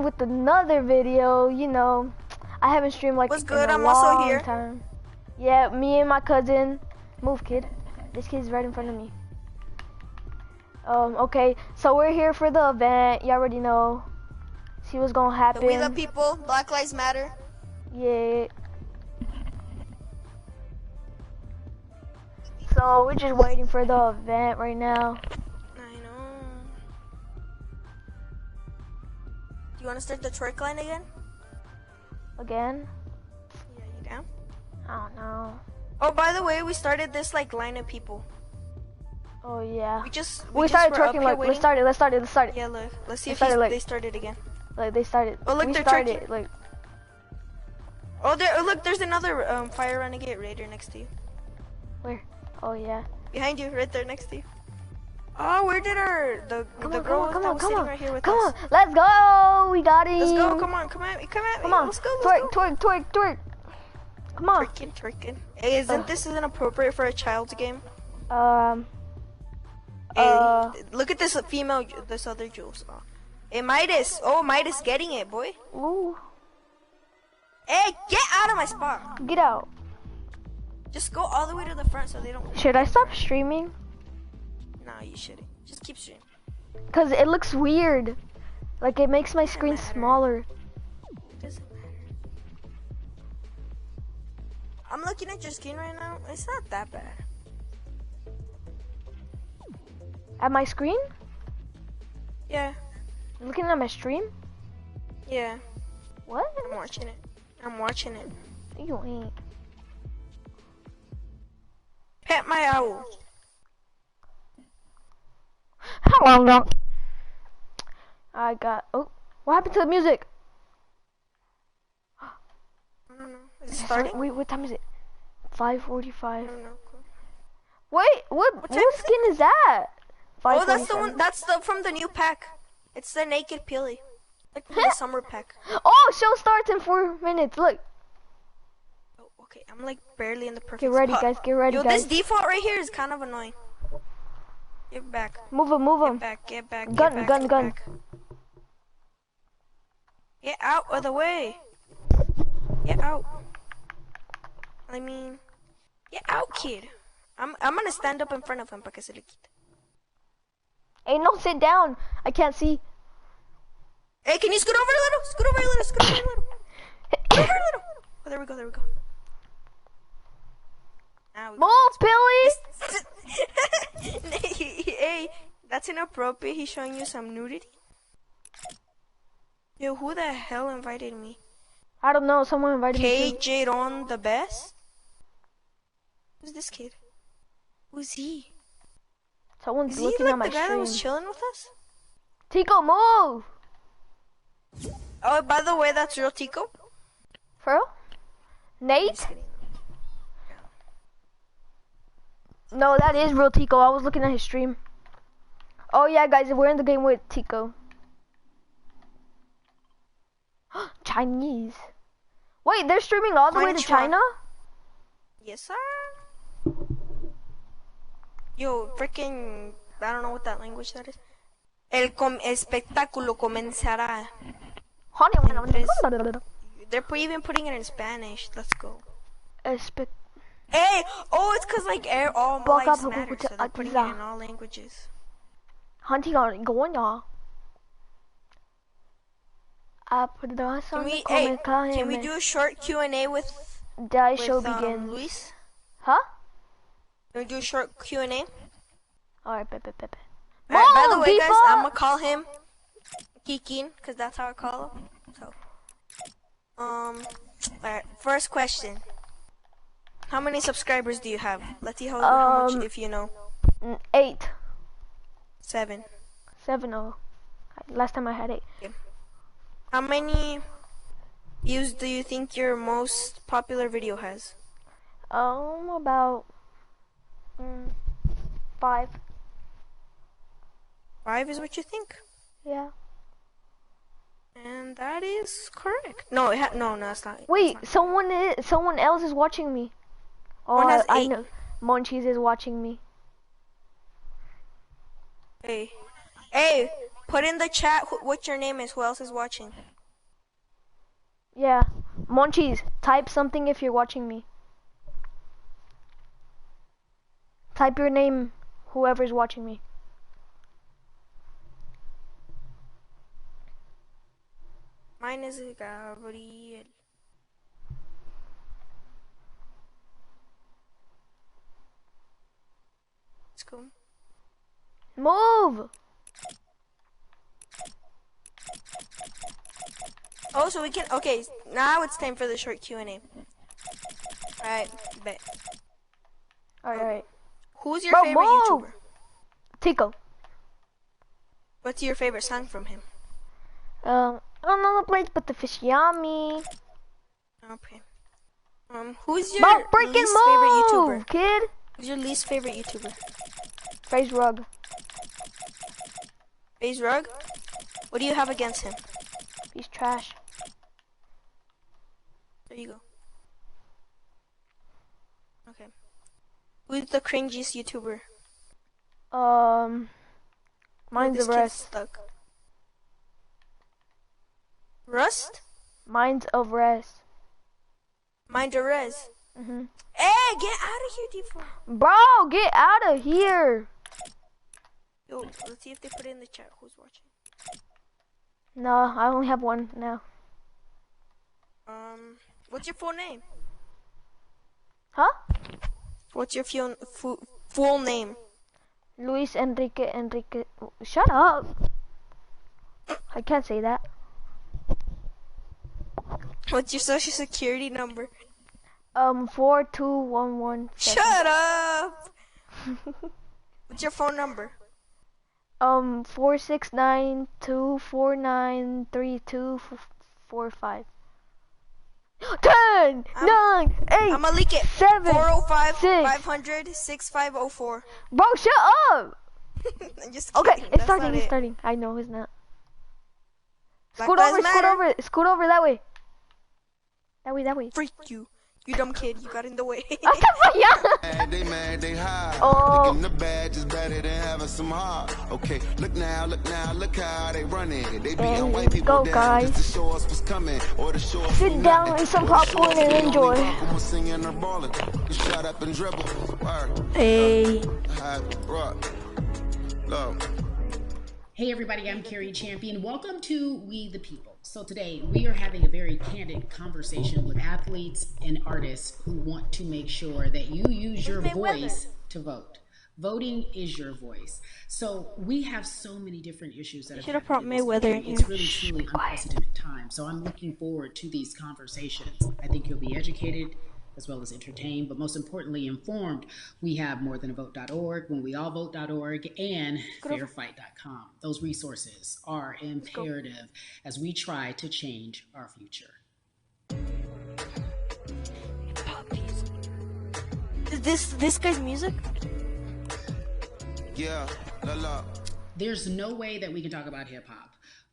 with another video. You know, I haven't streamed like What's in good? a I'm long also here. time. Yeah, me and my cousin. Move, kid. This kid's right in front of me. Okay, so we're here for the event. You already know. See what's gonna happen. We the people. Black Lives Matter. Yeah. So we're just waiting for the event right now. I know. Do you want to start the twerk line again? Again? Yeah, you down? I don't know. Oh, by the way, we started this like line of people. Oh yeah. We just started were up twerking here like waiting. let's start it. Yeah, look. Let's see if Like, they started again. like they started. Oh, look, we they're started twerking. like. Oh, look, there's another Fire Renegade Raider next to you. Where? Oh yeah. Behind you, right there next to you. Oh, where did the girl that was sitting right here with us? Come on, let's go. We got it. Let's go. Come on, come at me. Come on. Let's go. Twerk. Come on. Twerking. Hey, this inappropriate for a child's game? Hey, look at this other Jules. Oh. Hey, Midas. Oh, Midas getting it, boy. Ooh. Hey, get out of my spot. Get out. Just go all the way to the front so they don't. Should I stop streaming? No, you shouldn't. Just keep streaming. Cause it looks weird. Like it makes my screen smaller. It doesn't matter. I'm looking at your screen right now. It's not that bad. At my screen? Yeah. You're looking at my stream? Yeah. What? I'm watching it. You ain't. Pet my owl. How long? I got. Oh, what happened to the music? I don't know. Is it starting? Wait, what time is it? 5:45. I don't know. Wait, what skin is that? Oh, that's the one. That's from the new pack. It's the Naked Peely. Like from the summer pack. Oh, show starts in 4 minutes. Look. Oh, okay, I'm like barely in the perfect Get ready, spot. guys. Get ready, Yo, guys. this default right here is kind of annoying. Get back. Move him. Get back. Gun. Back. Get out of the way. Get out. I mean, get out, kid. I'm gonna stand up in front of him para que se le quite. Hey, no, sit down. I can't see. Hey, can you scoot over a little? Scoot over a little. Scoot over a little. Oh, there we go. Move, Billy! Hey, that's inappropriate. He's showing you some nudity. Yo, who the hell invited me? I don't know. Someone invited me. KJ on the best? Who's this kid? Who's he? Someone's looking at my the guy stream. that was chilling with us? Tico, move! Oh, by the way, that's real Tico. For real? Nate? No, that is real Tico. I was looking at his stream. Oh yeah, guys, we're in the game with Tico. Chinese. Wait, they're streaming all the way to China? Yes, sir. Yo, freaking, I don't know what that language that is. El espectáculo comenzará. They're even putting it in Spanish. Let's go. Hey, oh, it's cause like all lives matter, so they're putting it in all languages. Can we do a short Q&A with Luis? Huh? Can we do a short Q&A? Alright, Alright, by the way, guys, I'm gonna call him Kikin, cause that's how I call him. So, alright, first question. How many subscribers do you have? Let's see how much, if you know. 8. 7. 7, oh. Last time I had 8. Okay. How many views do you think your most popular video has? About 5. 5 is what you think? Yeah. And that is correct. No, no, that's not. Wait, that's not. someone else is watching me. Oh, I know. Monchis is watching me. Hey, put in the chat what your name is. Who else is watching? Yeah. Monchis, type something if you're watching me. Type your name, whoever's watching me. Mine is Gabriel. Let's go. Move! Oh, so we can. Okay, now it's time for the short Q&A. Alright, bet. Alright. Who's your Bro, favorite move! YouTuber? Tico. What's your favorite song from him? I don't know the place, but the fish yummy. Okay. Who's your Bro, freaking least favorite move, YouTuber? kid! Who's your least favorite YouTuber? Face rug. FaZe Rug? What do you have against him? He's trash. There you go. Okay. Who's the cringiest YouTuber? Mine's This of kid's rest. stuck. Rust? Mine's of rest. Mind your res. Hey, get out of here, D4. Bro, get out of here. Yo, let's see if they put it in the chat. Who's watching? No, I only have one now. What's your full name? Huh? What's your full name? Luis Enrique. Shut up. I can't say that. What's your social security number? 42117. Shut up! What's your phone number? 469-249-3245. 10, 9, 8, I'ma leak it. 7, 405 6. 500 6504. Bro, shut up! I'm just Okay, kidding. it's That's starting, not it's it. starting. I know it's not. Black Scoot lives over, matter. scoot over that way. That way. Freak you. You dumb kid. You got in the way. Yeah. They mad, they high. Oh. Thinking the badge is better than having some heart. Okay, look now, look how they running. They beating white people go, down guys. just to show us what's coming. Or to show us Sit we down, nothing. eat some Or to show popcorn us and we only enjoy. rock when we're singing or balling. Shut up and dribble. Word. Hey. Look. Hey everybody, I'm Carrie Champion. Welcome to We the People. So today we are having a very candid conversation with athletes and artists who want to make sure that you use your voice to vote. Voting is your voice. So we have so many different issues that Should have brought in this Mayweather country. in It's here. really truly unprecedented time. So I'm looking forward to these conversations. I think you'll be educated as well as entertained, but most importantly informed. We have morethanavote.org, whenweallvote.org, and fairfight.com. Those resources are imperative as we try to change our future. Is this guy's music? Yeah, la. There's no way that we can talk about hip hop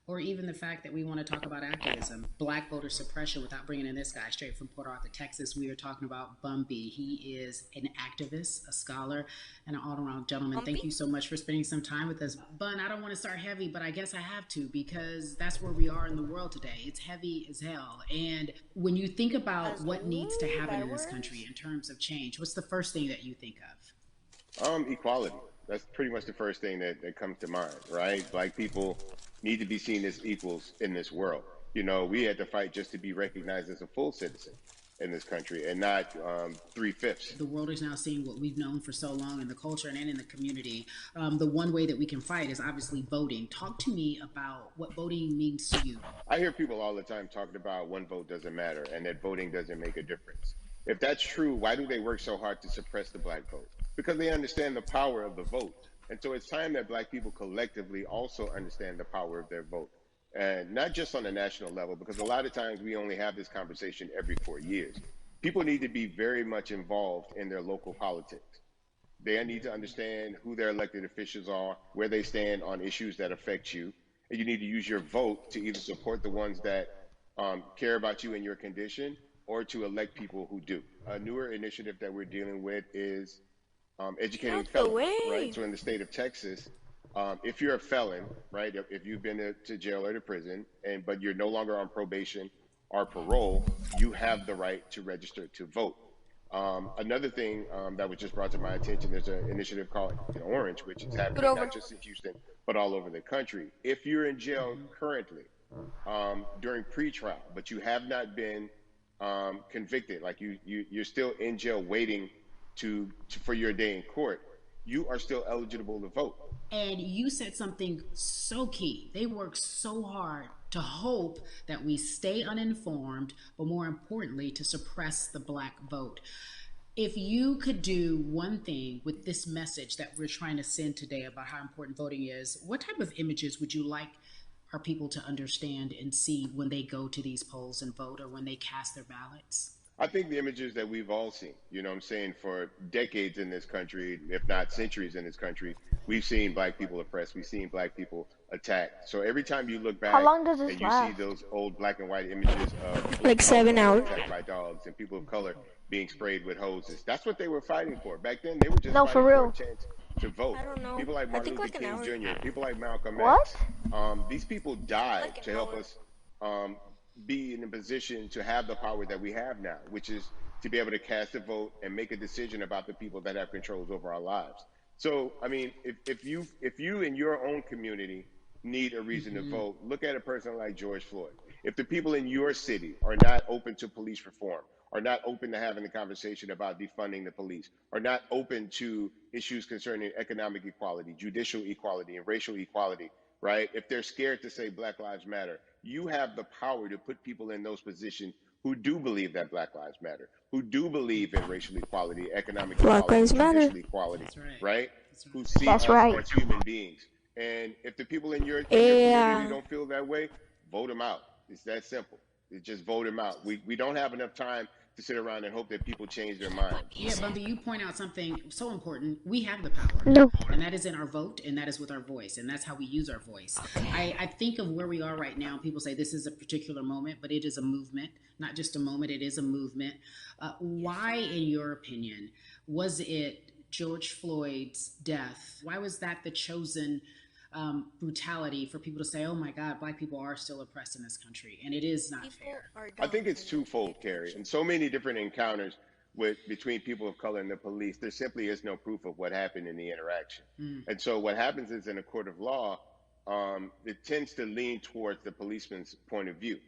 or even the fact that we want to talk about activism, black voter suppression, without bringing in this guy straight from Port Arthur, Texas. We are talking about Bumby. He is an activist, a scholar, and an all-around gentleman. Thank you so much for spending some time with us. Bun, I don't want to start heavy, but I guess I have to because that's where we are in the world today. It's heavy as hell. And when you think about what needs to happen in this country in terms of change, what's the first thing that you think of? Equality. That's pretty much the first thing that comes to mind, right? Black people need to be seen as equals in this world. You know, we had to fight just to be recognized as a full citizen in this country and not 3/5. The world is now seeing what we've known for so long in the culture and in the community. The one way that we can fight is obviously voting. Talk to me about what voting means to you. I hear people all the time talking about one vote doesn't matter and that voting doesn't make a difference. If that's true, why do they work so hard to suppress the black vote? Because they understand the power of the vote. And so it's time that black people collectively also understand the power of their vote. And not just on a national level, because a lot of times we only have this conversation every 4 years. People need to be very much involved in their local politics. They need to understand who their elected officials are, where they stand on issues that affect you. And you need to use your vote to either support the ones that care about you and your condition, or to elect people who do. A newer initiative that we're dealing with is educating felons, right? So in the state of Texas, if you're a felon, right, if you've been to jail or to prison, but you're no longer on probation or parole, you have the right to register to vote. Another thing that was just brought to my attention, there's an initiative called Orange, which is Scoot happening over. not just in Houston, but all over the country. If you're in jail currently during pretrial, but you have not been convicted, like you're still in jail waiting for your day in court, you are still eligible to vote. And you said something so key. They work so hard to hope that we stay uninformed, but more importantly, to suppress the black vote. If you could do one thing with this message that we're trying to send today about how important voting is, what type of images would you like our people to understand and see when they go to these polls and vote, or when they cast their ballots? I think the images that we've all seen, you know what I'm saying, for decades in this country, if not centuries in this country, we've seen black people oppressed, we've seen black people attacked. So every time you look back How long does this and you last? see those old black and white images of Like 7 hours. attacked by dogs and people of color being sprayed with hoses, that's what they were fighting for. Back then, they were just No, fighting for for real. a chance to vote. I don't know. People like I Martin think Luther like an King hour. Jr., people like Malcolm What? X, these people died Like an to help hour. us be in a position to have the power that we have now, which is to be able to cast a vote and make a decision about the people that have controls over our lives. So, I mean, if you in your own community need a reason to vote, look at a person like George Floyd. If the people in your city are not open to police reform, are not open to having a conversation about defunding the police, are not open to issues concerning economic equality, judicial equality, and racial equality, right? If they're scared to say Black Lives Matter, you have the power to put people in those positions who do believe that Black Lives Matter, who do believe in racial equality, economic Black equality, Lives Matter. judicial equality, That's right. right? That's right. Who see That's us right. as human beings. And if the people in your Yeah. community don't feel that way, vote them out. It's that simple. It's just vote them out. We don't have enough time to sit around and hope that people change their minds. Yeah, Bumby, you point out something so important. We have the power. No. And that is in our vote, and that is with our voice, and that's how we use our voice. I think of where we are right now. People say this is a particular moment, but it is a movement, not just a moment, it is a movement. Why, in your opinion, was it George Floyd's death? Why was that the chosen brutality for people to say, oh my God, black people are still oppressed in this country, and it is not fair? I think it's twofold, Carrie. In so many different encounters between people of color and the police, there simply is no proof of what happened in the interaction. And so what happens is, in a court of law, it tends to lean towards the policeman's point of view,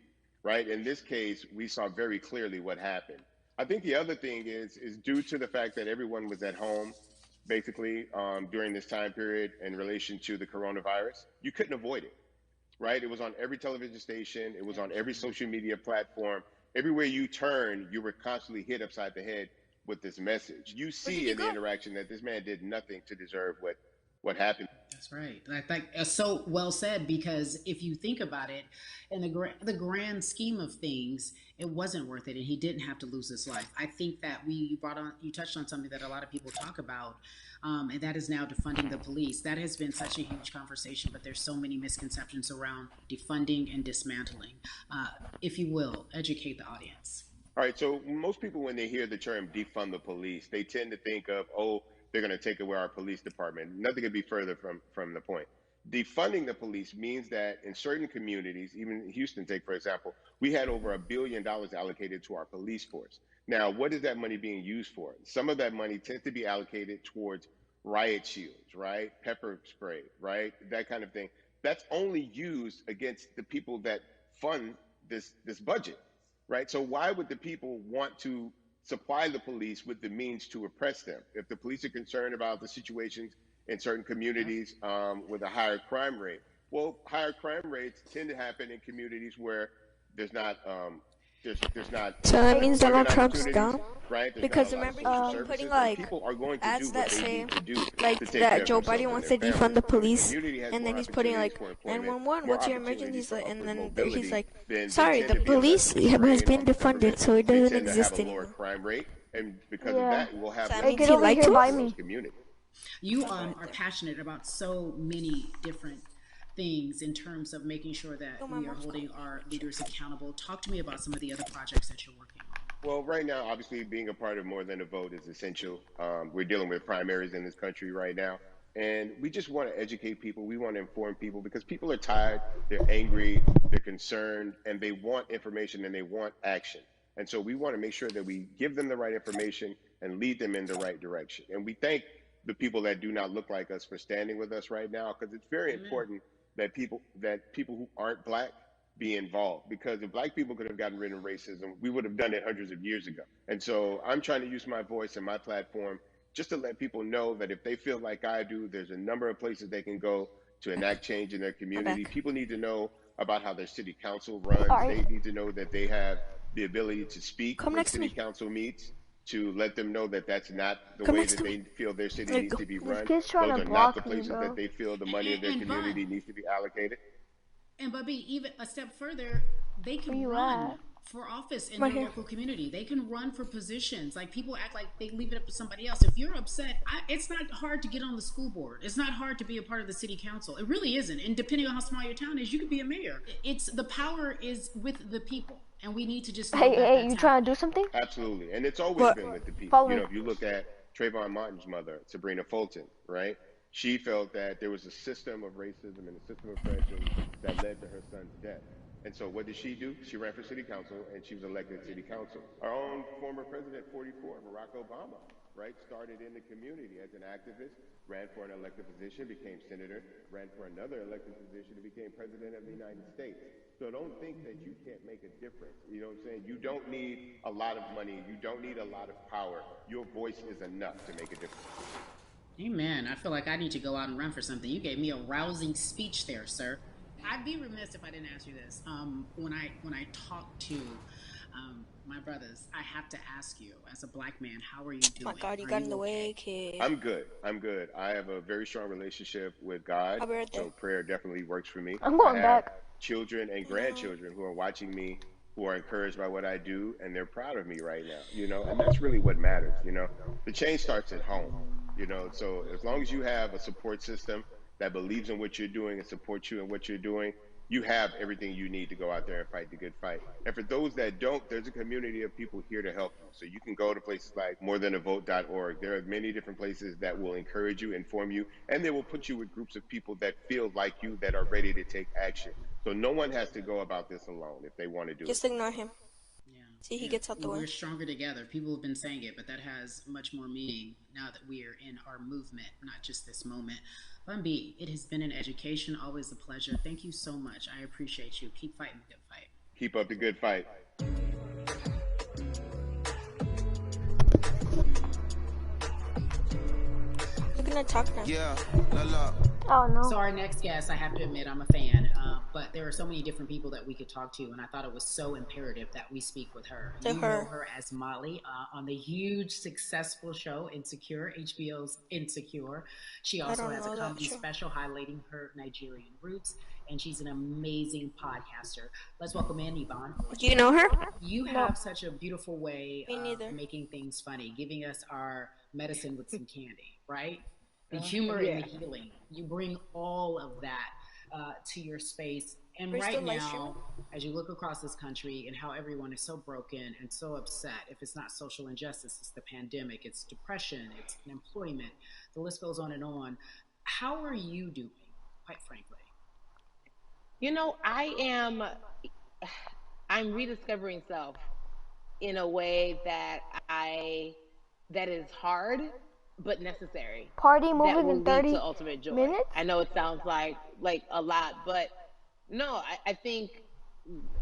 right? In this case, we saw very clearly what happened. I think the other thing is due to the fact that everyone was at home, basically, during this time period in relation to the coronavirus, you couldn't avoid it, right? It was on every television station. It was on every social media platform. Everywhere you turn, you were constantly hit upside the head with this message. You see in the interaction that this man did nothing to deserve what happened. That's right. I think so well said, because if you think about it, in the grand scheme of things, it wasn't worth it, and he didn't have to lose his life. I think that you touched on something that a lot of people talk about, and that is now defunding the police. That has been such a huge conversation, but there's so many misconceptions around defunding and dismantling. If you will, educate the audience. All right. So most people, when they hear the term defund the police, they tend to think of, oh, they're going to take away our police department. Nothing could be further from the point. Defunding the police means that in certain communities, even Houston, take for example, we had over $1 billion allocated to our police force. Now, what is that money being used for? Some of that money tends to be allocated towards riot shields, right? Pepper spray, right? That kind of thing. That's only used against the people that fund this budget, right? So why would the people want to supply the police with the means to oppress them? If the police are concerned about the situations in certain communities with a higher crime rate, well, higher crime rates tend to happen in communities where there's not there's not. So that means Donald employment Trump's opportunities, dumb? right? There's Because not a lot of remember, social he's services, putting and like people are going to ads do that what they say need to do like to take care that of Joe themselves Biden and wants their to defund families. the The police, community has and then more he's putting like opportunities for employment, 911. more What's your opportunities emergency? for And upward then mobility. he's like, They sorry, tend the to be less police has strain been on the defunded, government. so it They doesn't tend to have exist a lower anymore. crime rate, and because Yeah. of that, we'll have So that less means Get he over lied here to by us? me. those communities. You are passionate about so many different things in terms of making sure that we are holding our leaders accountable. Talk to me about some of the other projects that you're working on. Well, right now, obviously, being a part of More Than a Vote is essential. We're dealing with primaries in this country right now, And we just want to educate people. We want to inform people because people are tired, they're angry, they're concerned, and they want information and they want action. And so we want to make sure that we give them the right information and lead them in the right direction. And we thank the people that do not look like us for standing with us right now, because it's very important that people who aren't black be involved, because if black people could have gotten rid of racism, we would have done it hundreds of years ago. And so I'm trying to use my voice and my platform just to let people know that if they feel like I do, there's a number of places they can go to enact change in their community. People need to know about how their city council runs. They need to know that they have the ability to speak when city council meets, to let them know that that's not the way that they feel their city needs to be run. Those are not the places that they feel the money of their community needs to be allocated. And Bubby, even a step further, they can run for office in their local community. They can run for positions. Like, people act like they leave it up to somebody else. If you're upset, it's not hard to get on the school board. It's not hard to be a part of the city council. It really isn't. And depending on how small your town is, you could be a mayor. It's the power is with the people, and we need to just. Hey, you trying to do something? Absolutely, and it's always been with the people. You know, if you look at Trayvon Martin's mother, Sabrina Fulton, right? She felt that there was a system of racism and a system of oppression that led to her son's death. And so what did she do? She ran for city council, and she was elected city council. Our own former president, 44, Barack Obama, right, started in the community as an activist, ran for an elected position, became senator, ran for another elected position, and became president of the United States. So don't think that you can't make a difference. You know what I'm saying? You don't need a lot of money. You don't need a lot of power. Your voice is enough to make a difference. Amen. I feel like I need to go out and run for something. You gave me a rousing speech there, sir. I'd be remiss if I didn't ask you this. When I talk to my brothers, I have to ask you, as a black man, how are you doing? Oh my God, you got in the way, kid. I'm good. I have a very strong relationship with God, so prayer definitely works for me. I'm going back. Children and grandchildren who are watching me, who are encouraged by what I do, and they're proud of me right now, you know, and that's really what matters, you know. The change starts at home, you know, so as long as you have a support system that believes in what you're doing and supports you in what you're doing, you have everything you need to go out there and fight the good fight. And for those that don't, there's a community of people here to help you. So you can go to places like morethanavote.org. There are many different places that will encourage you, inform you, and they will put you with groups of people that feel like you, that are ready to take action. So no one has to go about this alone if they want to do it. Just ignore him. See, he gets out the way. We're stronger together. People have been saying it, but that has much more meaning now that we are in our movement, not just this moment. Bumby, it has been an education, always a pleasure. Thank you so much. I appreciate you. Keep fighting the good fight. Keep up the good fight. You're gonna talk now. Yeah, la. Oh no. So our next guest, I have to admit, I'm a fan, but there are so many different people that we could talk to, and I thought it was so imperative that we speak with her. You know her as Molly on the huge, successful show Insecure, HBO's Insecure. She also has a comedy special highlighting her Nigerian roots, and she's an amazing podcaster. Let's welcome in Yvonne. Do you know her? You have such a beautiful way of making things funny, giving us our medicine with some candy, right? The humor and the healing. You bring all of that to your space. And right now, as you look across this country and how everyone is so broken and so upset, if it's not social injustice, it's the pandemic, it's depression, it's unemployment, the list goes on and on. How are you doing, quite frankly? You know, I'm rediscovering self in a way that is hard, but necessary. Party moving in 30 to ultimate joy. minutes? I know it sounds like a lot, but no, I think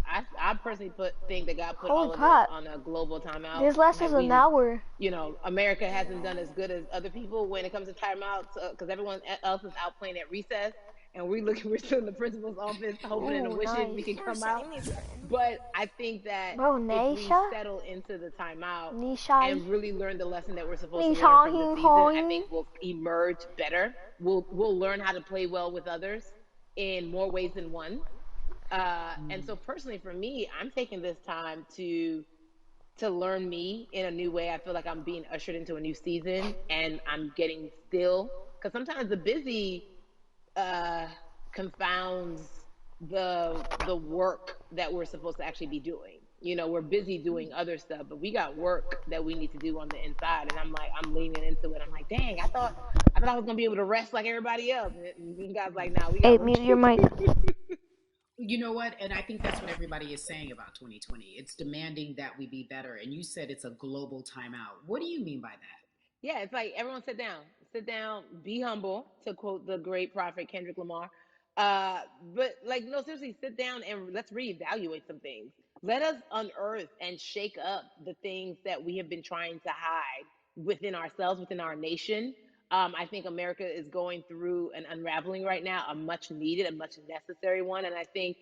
I personally think that God put all of us on a global timeout. This lasts us an hour. You know, America hasn't done as good as other people when it comes to timeouts because everyone else is out playing at recess. And we're still in the principal's office, hoping and wishing we can come out. But I think that if we settle into the timeout and really learn the lesson that we're supposed to learn from the season, I think we'll emerge better. We'll learn how to play well with others in more ways than one. And so personally for me, I'm taking this time to learn me in a new way. I feel like I'm being ushered into a new season, and I'm getting still. Because sometimes the busy confounds the work that we're supposed to actually be doing. we're busy doing other stuff, but we got work that we need to do on the inside. And I'm like, I'm leaning into it. I'm like, dang, I thought I was gonna be able to rest like everybody else. And God's like, nah, we got Hey, work mute to your mic. do. You know what? And I think that's what everybody is saying about 2020. It's demanding that we be better. And you said it's a global timeout. What do you mean by that? Yeah, it's like everyone sit down, be humble, to quote the great prophet Kendrick Lamar. But like, no, seriously, sit down and let's reevaluate some things. Let us unearth and shake up the things that we have been trying to hide within ourselves, within our nation. I think America is going through an unraveling right now, a much needed, a much necessary one. And I think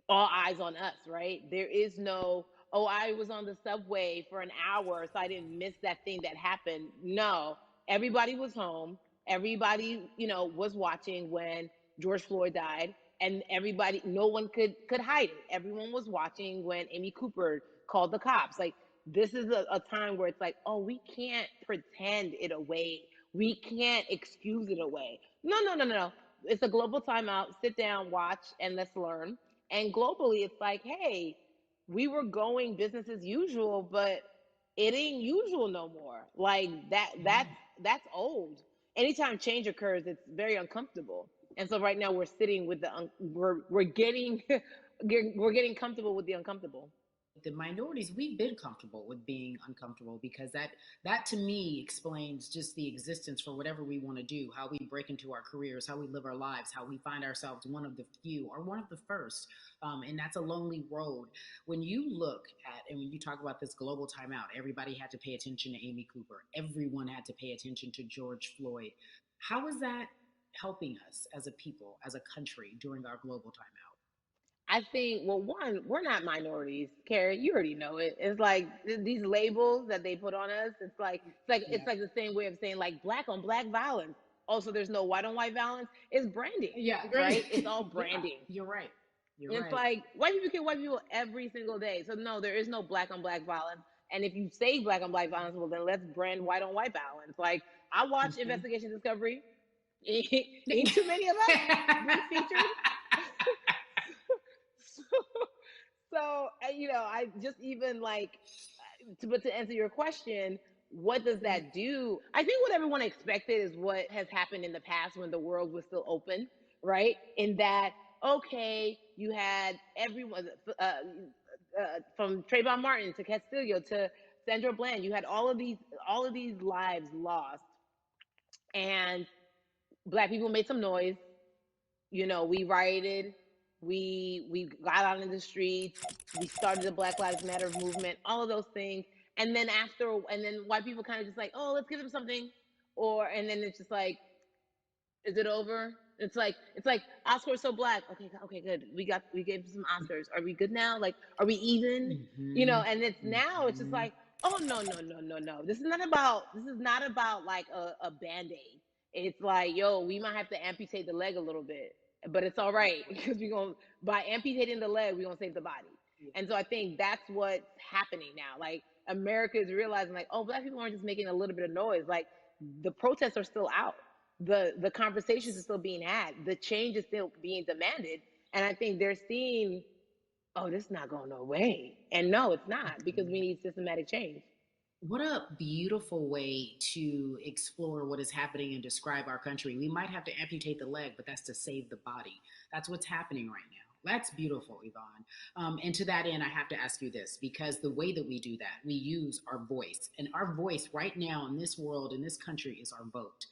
all eyes on us, right? There is no, oh, I was on the subway for an hour, so I didn't miss that thing that happened. No, everybody was home. Everybody, was watching when George Floyd died, and everybody, no one could hide it. Everyone was watching when Amy Cooper called the cops. Like, this is a time where it's like, oh, we can't pretend it away. We can't excuse it away. No, no, no, no, no. It's a global timeout. Sit down, watch, and let's learn. And globally, it's like, hey, we were going business as usual, but it ain't usual no more. Like that's old. Anytime change occurs, it's very uncomfortable. And so right now we're sitting with we're getting we're getting comfortable with the uncomfortable. The minorities, we've been comfortable with being uncomfortable, because that to me explains just the existence for whatever we want to do, how we break into our careers, how we live our lives, how we find ourselves one of the few or one of the first. And that's a lonely road. When you look at, and when you talk about this global timeout, everybody had to pay attention to Amy Cooper, everyone had to pay attention to George Floyd. How is that helping us as a people, as a country, during our global timeout? I think, well, one, we're not minorities, Carrie. You already know it. It's like these labels that they put on us. It's like the same way of saying like black on black violence. Also, there's no white on white violence. It's branding, Yeah, right? right. It's all Yeah, branding. you're right. You're It's right. like white people kill white people every single day. So no, there is no black on black violence. And if you say black on black violence, well then let's brand white on white violence. Like I watch Investigation Discovery. Ain't too many of us being featured. So, I just even like to answer your question, what does that do? I think what everyone expected is what has happened in the past when the world was still open, right? In that, okay, you had everyone from Trayvon Martin to Castillo to Sandra Bland. You had all of these lives lost, and black people made some noise. We rioted, we got out in the streets, we started the Black Lives Matter movement, all of those things. And then white people kind of just like, oh, let's give them something. And then it's just like, is it over? It's like Oscars so black. Okay, okay, good. We gave some Oscars. Are we good now? Like, are we even? Mm-hmm. And it's now it's just Mm-hmm. like, oh no, no, no, no, no. This is not about like a band-aid. It's like, yo, we might have to amputate the leg a little bit. But it's all right because by amputating the leg, we're gonna save the body. Yeah. And so I think that's what's happening now. Like America is realizing like, oh, black people aren't just making a little bit of noise. Like the protests are still out, the conversations are still being had, the change is still being demanded. And I think they're seeing, oh, this is not going no way. And no, it's not, because we need systematic change. What a beautiful way to explore what is happening and describe our country. We might have to amputate the leg, but that's to save the body. That's what's happening right now. That's beautiful, Yvonne. And to that end, I have to ask you this, because the way that we do that, we use our voice. And our voice right now in this world, in this country, is our vote.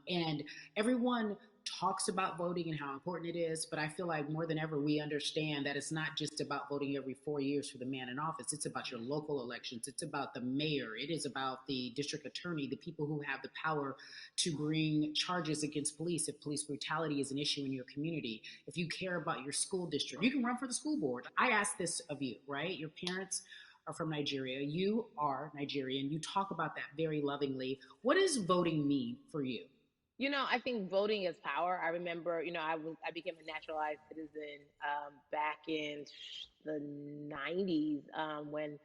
And everyone talks about voting and how important it is, but I feel like more than ever we understand that it's not just about voting every 4 years for the man in office. It's about your local elections. It's about the mayor. It is about the district attorney, the people who have the power to bring charges against police if police brutality is an issue in your community. If you care about your school district, you can run for the school board. I ask this of you, right? Your parents are from Nigeria. You are Nigerian. You talk about that very lovingly. What does voting mean for you? I think voting is power. I remember, I became a naturalized citizen back in the 90s when,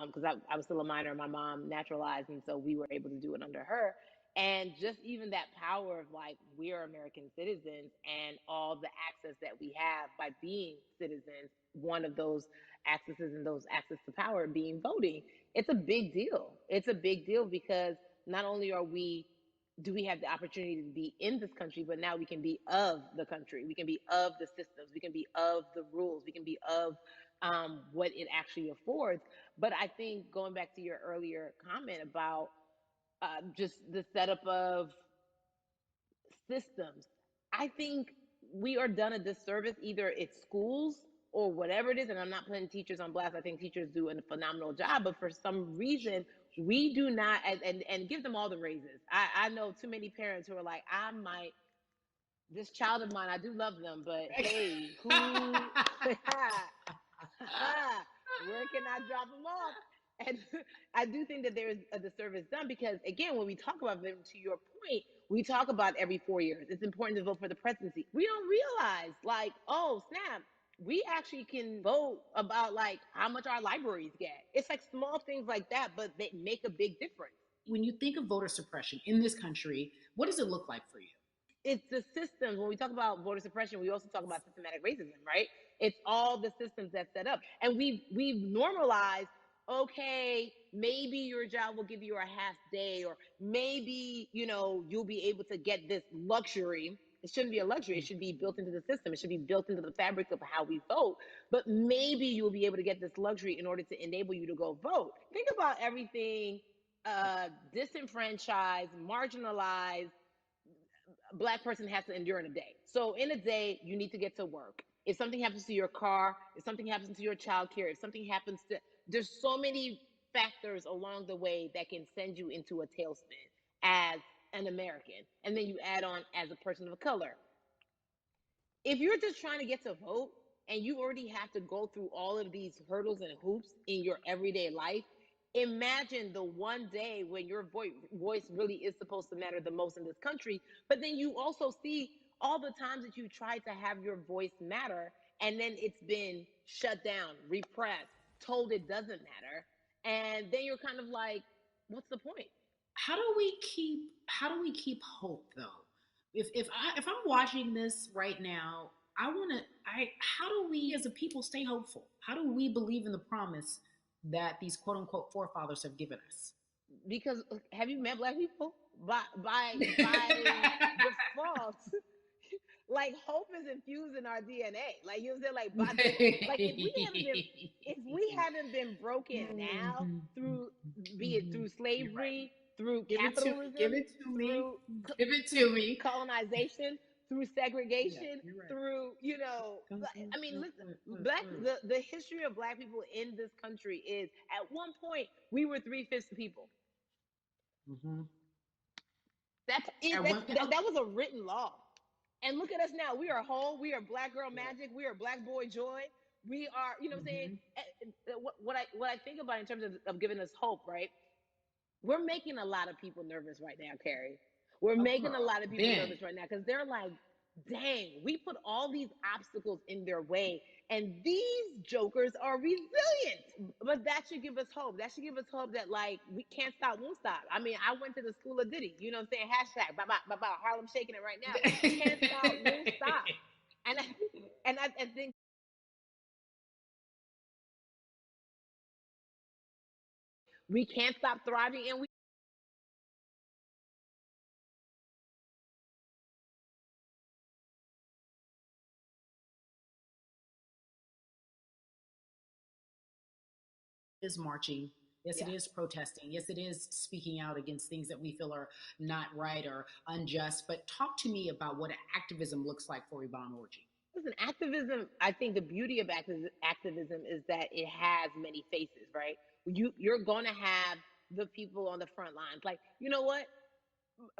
because I was still a minor, my mom naturalized, and so we were able to do it under her. And just even that power of like, we are American citizens and all the access that we have by being citizens, one of those accesses and those access to power being voting, it's a big deal. It's a big deal because not only do we have the opportunity to be in this country, but now we can be of the country. We can be of the systems. We can be of the rules. We can be of what it actually affords. But I think going back to your earlier comment about just the setup of systems, I think we are done a disservice, either it's schools or whatever it is. And I'm not putting teachers on blast. I think teachers do a phenomenal job, but for some reason, we do not, and give them all the raises. I know too many parents who are like, this child of mine, I do love them, but hey, who, where can I drop them off? And I do think that there is a disservice done because, again, when we talk about them, to your point, we talk about every 4 years. It's important to vote for the presidency. We don't realize, like, oh, snap, we actually can vote about, like, how much our libraries get. It's like small things like that, but they make a big difference. When you think of voter suppression in this country, what does it look like for you? It's the systems. When we talk about voter suppression, we also talk about systematic racism, right? It's all the systems that set up. And we've normalized, okay, maybe your job will give you a half day, or maybe, you'll be able to get this luxury. It shouldn't be a luxury. It should be built into the system. It should be built into the fabric of how we vote. But maybe you'll be able to get this luxury in order to enable you to go vote. Think about everything disenfranchised, marginalized, Black person has to endure in a day. So in a day, you need to get to work. If something happens to your car, if something happens to your child care, if something happens to, there's so many factors along the way that can send you into a tailspin as an American. And then you add on as a person of color. If you're just trying to get to vote and you already have to go through all of these hurdles and hoops in your everyday life, imagine the one day when your voice really is supposed to matter the most in this country. But then you also see all the times that you try to have your voice matter, and then it's been shut down, repressed, told it doesn't matter. And then you're kind of like, what's the point? How do we keep hope though? If I'm watching this right now, how do we as a people stay hopeful? How do we believe in the promise that these quote unquote forefathers have given us? Because have you met Black people? By default, like hope is infused in our DNA. Like, you know what I'm saying? Like, by like if we haven't been broken now through, be it through slavery, through capitalism, give it to me, give it to me, colonization, through segregation, through, I mean, listen, the history of Black people in this country is, at one point we were 3/5 the people. Mm-hmm. That was a written law. And look at us now. We are whole. We are Black girl magic. We are Black boy joy. We are, you know what I'm saying? What I think about in terms of giving us hope, right? We're making a lot of people nervous right now, Carrie. We're making a lot of people nervous right now because they're like, dang, we put all these obstacles in their way, and these jokers are resilient. But that should give us hope. That should give us hope that, like, we can't stop, won't stop. I mean, I went to the school of Diddy, you know what I'm saying? Hashtag, Harlem shaking it right now. Can't stop, won't stop. And I think we can't stop thriving, and we Is marching. Yes, it is protesting. Yes, it is speaking out against things that we feel are not right or unjust. But talk to me about what activism looks like for Yvonne Orji. Listen, activism, I think the beauty of activism is that it has many faces, right? You're going to have the people on the front lines. Like, you know what?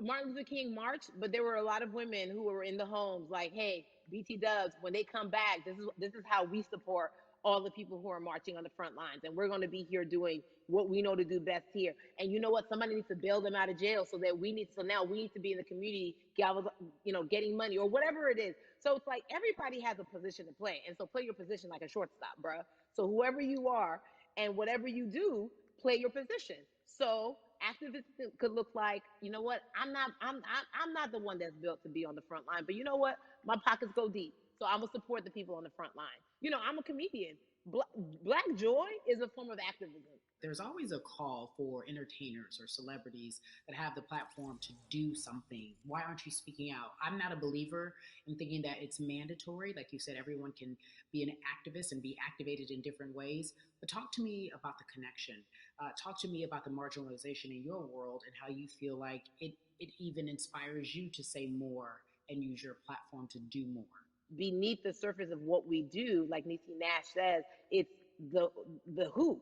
Martin Luther King marched, but there were a lot of women who were in the homes like, hey, BT Dubs, when they come back, this is how we support all the people who are marching on the front lines. And we're going to be here doing what we know to do best here. And you know what? Somebody needs to bail them out of jail so now we need to be in the community, getting money or whatever it is. So it's like everybody has a position to play. And so play your position like a shortstop, bruh. So whoever you are and whatever you do, play your position. So activism could look like, you know what, I'm not the one that's built to be on the front line, but you know what, my pockets go deep, so I'm gonna support the people on the front line. I'm a comedian. Black joy is a form of activism. There's always a call for entertainers or celebrities that have the platform to do something. Why aren't you speaking out? I'm not a believer in thinking that it's mandatory. Like you said, everyone can be an activist and be activated in different ways. But talk to me about the connection. Talk to me about the marginalization in your world and how you feel like it even inspires you to say more and use your platform to do more. Beneath the surface of what we do, like Niecy Nash says, it's the who,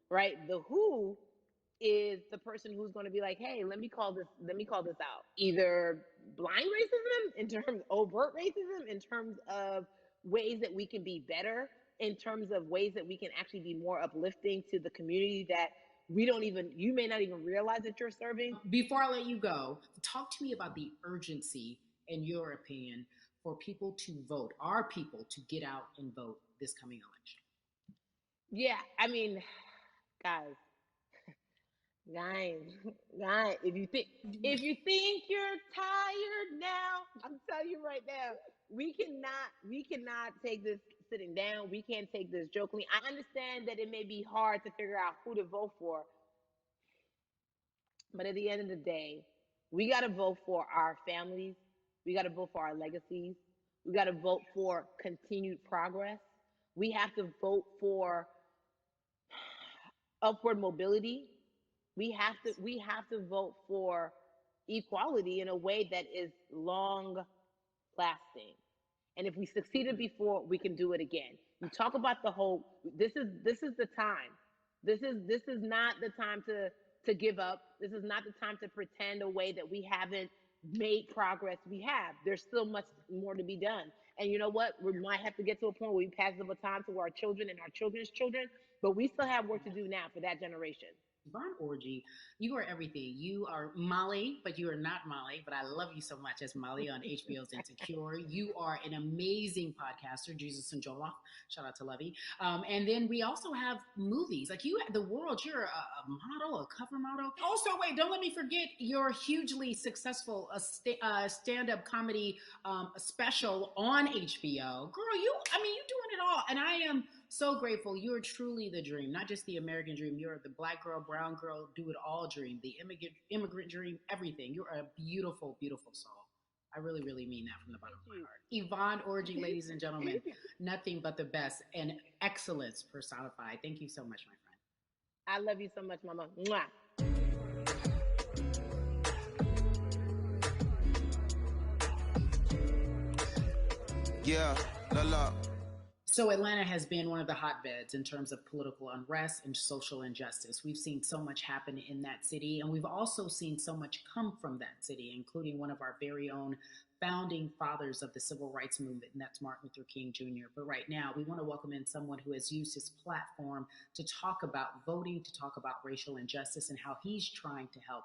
right? The who is the person who's going to be like, hey, let me call this out. Either blind racism, in terms of overt racism, in terms of ways that we can be better, in terms of ways that we can actually be more uplifting to the community that you may not even realize that you're serving. Before I let you go, talk to me about the urgency, in your opinion, for people to vote, our people to get out and vote this coming election. Yeah, I mean, guys, if you think you're tired now, I'm telling you right now, we cannot take this sitting down. We can't take this jokingly. I understand that it may be hard to figure out who to vote for, but at the end of the day, we got to vote for our families. We got to vote for our legacies. We got to vote for continued progress. We have to vote for upward mobility. We have to vote for equality in a way that is long lasting. And if we succeeded before, we can do it again. You talk about the whole, this is the time. This is not the time to give up. This is not the time to pretend a way that we haven't made progress. We have. There's still much more to be done. And you know what? We might have to get to a point where we pass the baton to our children and our children's children, but we still have work to do now for that generation. Yvonne Orji, you are everything. You are Molly, but you are not Molly, but I love you so much as Molly on HBO's Insecure. You are an amazing podcaster, Jesus and Joloff. Shout out to Lovey. And then we also have movies. Like you, The World, you're a model, a cover model. Also, wait, don't let me forget your hugely successful stand-up comedy special on HBO. Girl, you doing it all. And I am so grateful. You are truly the dream, not just the American dream. You're the black girl, brown girl, do it all dream, the immigrant dream, everything. You're a beautiful, beautiful soul. I really, really mean that from the bottom of my heart. Yvonne Orji, ladies and gentlemen, nothing but the best and excellence personified. Thank you so much, my friend. I love you so much, Mama. Mwah. Yeah, la. So Atlanta has been one of the hotbeds in terms of political unrest and social injustice. We've seen so much happen in that city, and we've also seen so much come from that city, including one of our very own founding fathers of the civil rights movement, and that's Martin Luther King Jr. But right now, we want to welcome in someone who has used his platform to talk about voting, to talk about racial injustice, and how he's trying to help.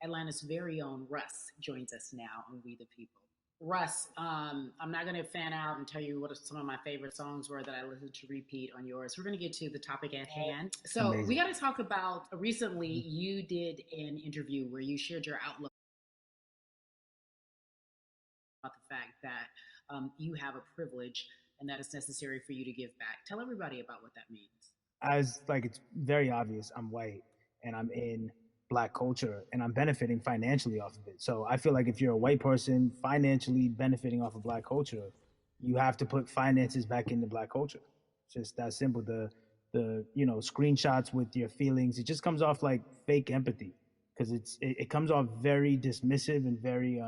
Atlanta's very own Russ joins us now on We the People. Russ, I'm not going to fan out and tell you what some of my favorite songs were that I listened to repeat on yours. We're going to get to the topic at hand. So we got to talk about, recently you did an interview where you shared your outlook about the fact that you have a privilege and that it's necessary for you to give back. Tell everybody about what that means. It's very obvious, I'm white and I'm in Black culture and I'm benefiting financially off of it. So I feel like if you're a white person financially benefiting off of Black culture, you have to put finances back into Black culture. It's just that simple. The screenshots with your feelings, it just comes off like fake empathy because it comes off very dismissive and very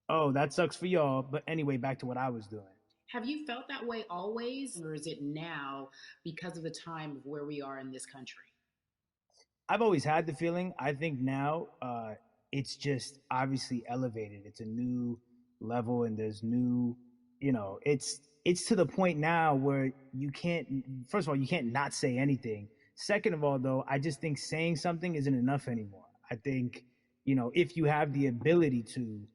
oh, that sucks for y'all, but anyway, back to what I was doing. Have you felt that way always, or is it now because of the time of where we are in this country? I've always had the feeling. I think now it's just obviously elevated. It's a new level and there's new, it's to the point now where you can't, first of all, you can't not say anything. Second of all, though, I just think saying something isn't enough anymore. I think, if you have the ability to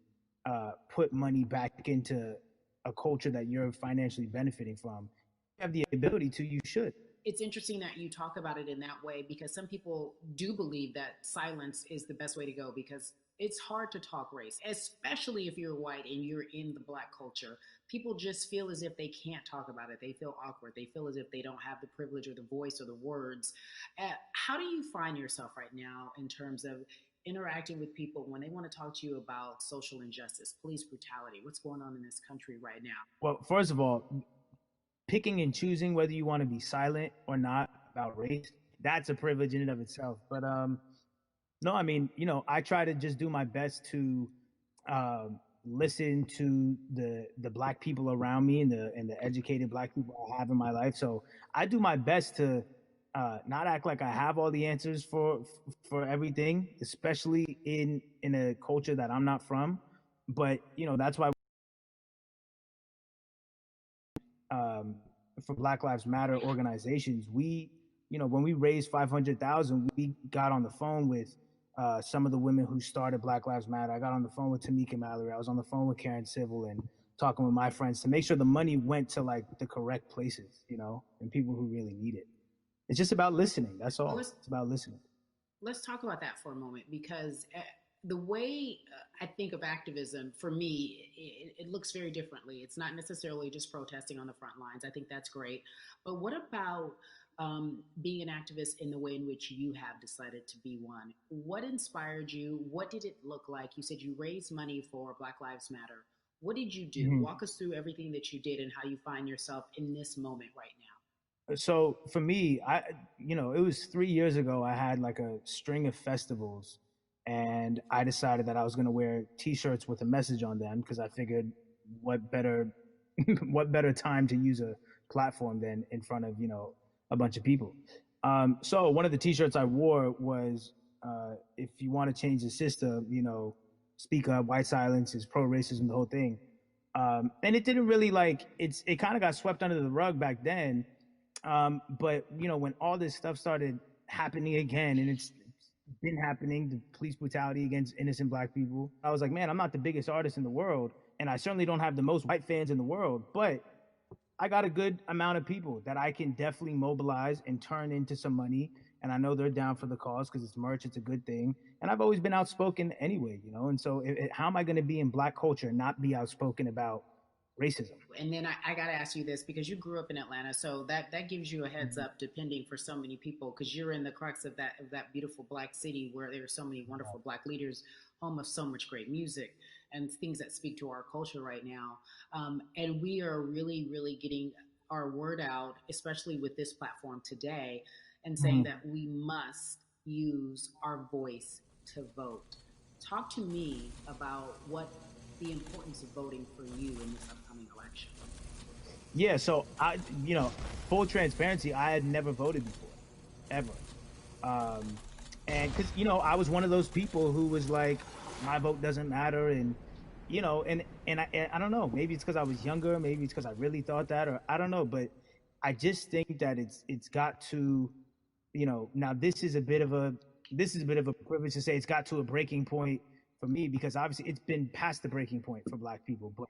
put money back into a culture that you're financially benefiting from, you have the ability to, you should. it's interesting that you talk about it in that way, because some people do believe that silence is the best way to go, because it's hard to talk race, especially if you're white and you're in the Black culture. People just feel as if they can't talk about it. They feel awkward. They feel as if they don't have the privilege or the voice or the words. How do you find yourself right now in terms of interacting with people when they want to talk to you about social injustice, police brutality, what's going on in this country right now? Well, first of all, picking and choosing whether you want to be silent or not about race, that's a privilege in and of itself. But no, I mean, I try to just do my best to listen to the Black people around me and the educated Black people I have in my life. So I do my best to not act like I have all the answers for everything, especially in a culture that I'm not from. But that's why for Black Lives Matter organizations, we, when we raised 500,000, we got on the phone with some of the women who started Black Lives Matter. I got on the phone with Tamika Mallory. I was on the phone with Karen Civil and talking with my friends to make sure the money went to like the correct places, and people who really need it. It's just about listening. That's all. It's about listening. Let's talk about that for a moment, because the way I think of activism, for me, it looks very differently. It's not necessarily just protesting on the front lines. I think that's great. But what about being an activist in the way in which you have decided to be one? What inspired you? What did it look like? You said you raised money for Black Lives Matter. What did you do? Mm-hmm. Walk us through everything that you did and how you find yourself in this moment right now. So for me, it was 3 years ago, I had like a string of festivals, and I decided that I was going to wear t-shirts with a message on them, because I figured what better time to use a platform than in front of, a bunch of people. So one of the t-shirts I wore was, if you want to change the system, speak up, white silence is pro-racism, the whole thing. And it didn't really it kind of got swept under the rug back then. But when all this stuff started happening again, and it's been happening, the police brutality against innocent Black people, I was like, man, I'm not the biggest artist in the world, and I certainly don't have the most white fans in the world, but I got a good amount of people that I can definitely mobilize and turn into some money. And I know they're down for the cause because it's merch, it's a good thing. And I've always been outspoken anyway, and so how am I going to be in Black culture and not be outspoken about racism? And then I got to ask you this, because you grew up in Atlanta, so that gives you a heads up, depending for so many people, because you're in the crux of that beautiful Black city where there are so many wonderful Black leaders, home of so much great music and things that speak to our culture right now. And we are really, really getting our word out, especially with this platform today, and saying that we must use our voice to vote. Talk to me about what the importance of voting for you in this upcoming election. Yeah, so I, full transparency, I had never voted before, ever. And because, I was one of those people who was like, my vote doesn't matter. And, and I don't know, maybe it's because I was younger, maybe it's because I really thought that, or I don't know, but I just think that it's got to, now this is a bit of a privilege to say it's got to a breaking point for me, because obviously it's been past the breaking point for Black people. But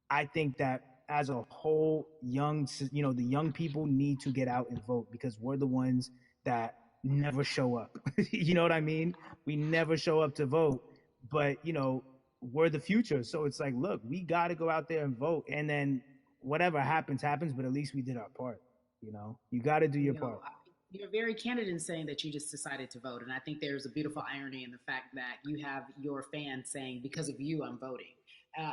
I think that as a whole, the young people need to get out and vote, because we're the ones that never show up. You know what I mean? We never show up to vote, but we're the future. So it's like, look, we got to go out there and vote, and then whatever happens, but at least we did our part. You got to do your part. You're very candid in saying that you just decided to vote. And I think there's a beautiful irony in the fact that you have your fans saying, because of you, I'm voting.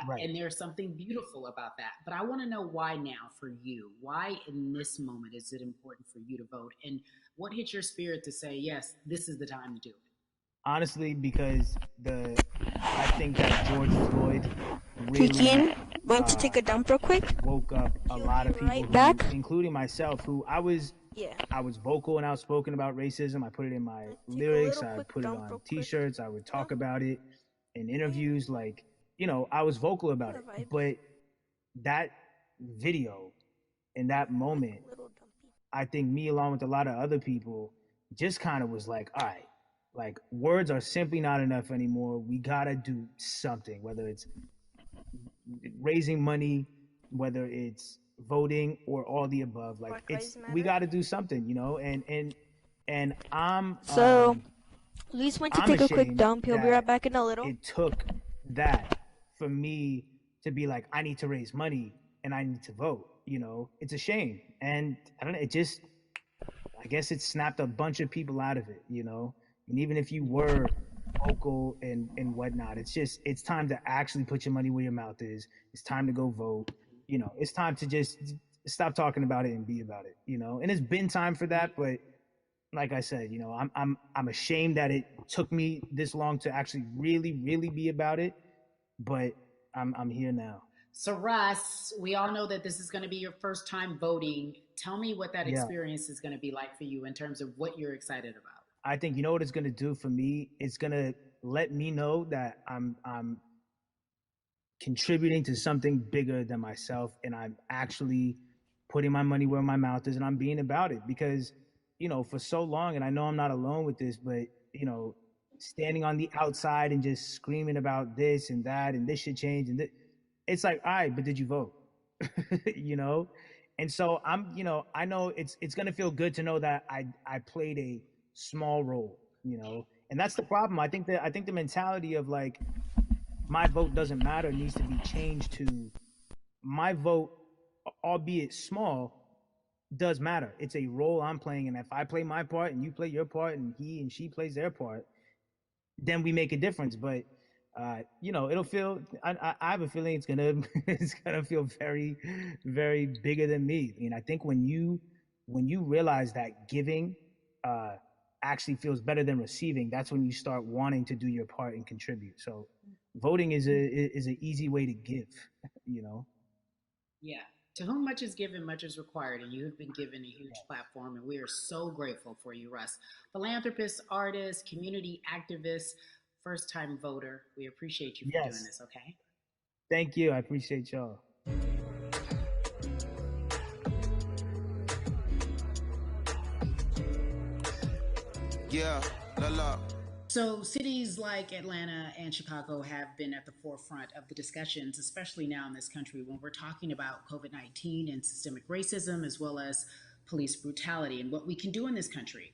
Right. And there's something beautiful about that. But I want to know why now for you. Why in this moment is it important for you to vote? And what hit your spirit to say, yes, this is the time to do it? Honestly, because I think that George Floyd really want to take a dump real quick. Woke up a lot of people, including myself, who I was vocal and outspoken about racism. I put it in my lyrics. I put it on t-shirts. I would talk about it in interviews. I was vocal about it. But that video in that moment, I think me along with a lot of other people just kind of was like, all right, words are simply not enough anymore. We got to do something, whether it's raising money, whether it's voting, or all the above. Like, we got to do something, you know. And So, Luis went to I'm take a quick ashamed dump. He'll be right that back in a little. it took that for me to be like, I need to raise money and I need to vote. You know, it's a shame. And I don't know, I guess it snapped a bunch of people out of it, you know. And even if you were vocal and whatnot, it's time to actually put your money where your mouth is. It's time to go vote. You know, it's time to just stop talking about it and be about it, you know. And it's been time for that, but like I said, you know, I'm ashamed that it took me this long to actually really be about it, but I'm here now. So Russ, we all know that this is going to be your first time voting. Tell me what that experience is going to be like for you in terms of what you're excited about. I think, you know what it's going to do for me? It's going to let me know that I'm contributing to something bigger than myself, and I'm actually putting my money where my mouth is, and I'm being about it. Because, you know, for so long, and I know I'm not alone with this, but, you know, standing on the outside and just screaming about this and that and this should change, and it's like, all right, but did you vote? You know? And so you know, I know it's going to feel good to know that I played a small role, you know. And that's the problem. I think the mentality of like, my vote doesn't matter needs to be changed to, my vote, albeit small, does matter. It's a role I'm playing, and if I play my part and you play your part and he and she plays their part, then we make a difference. But you know, it'll feel. I have a feeling it's gonna feel very, very bigger than me. I mean, I think when you realize that giving actually feels better than receiving, that's when you start wanting to do your part and contribute. So, voting is an easy way to give. You know. Yeah. To whom much is given, much is required, and you have been given a huge platform, and we are so grateful for you, Russ. Philanthropist, artist, community activist, first-time voter. We appreciate you for doing this, okay? Thank you. I appreciate y'all. Yeah, la. So cities like Atlanta and Chicago have been at the forefront of the discussions, especially now in this country when we're talking about COVID-19 and systemic racism, as well as police brutality and what we can do in this country.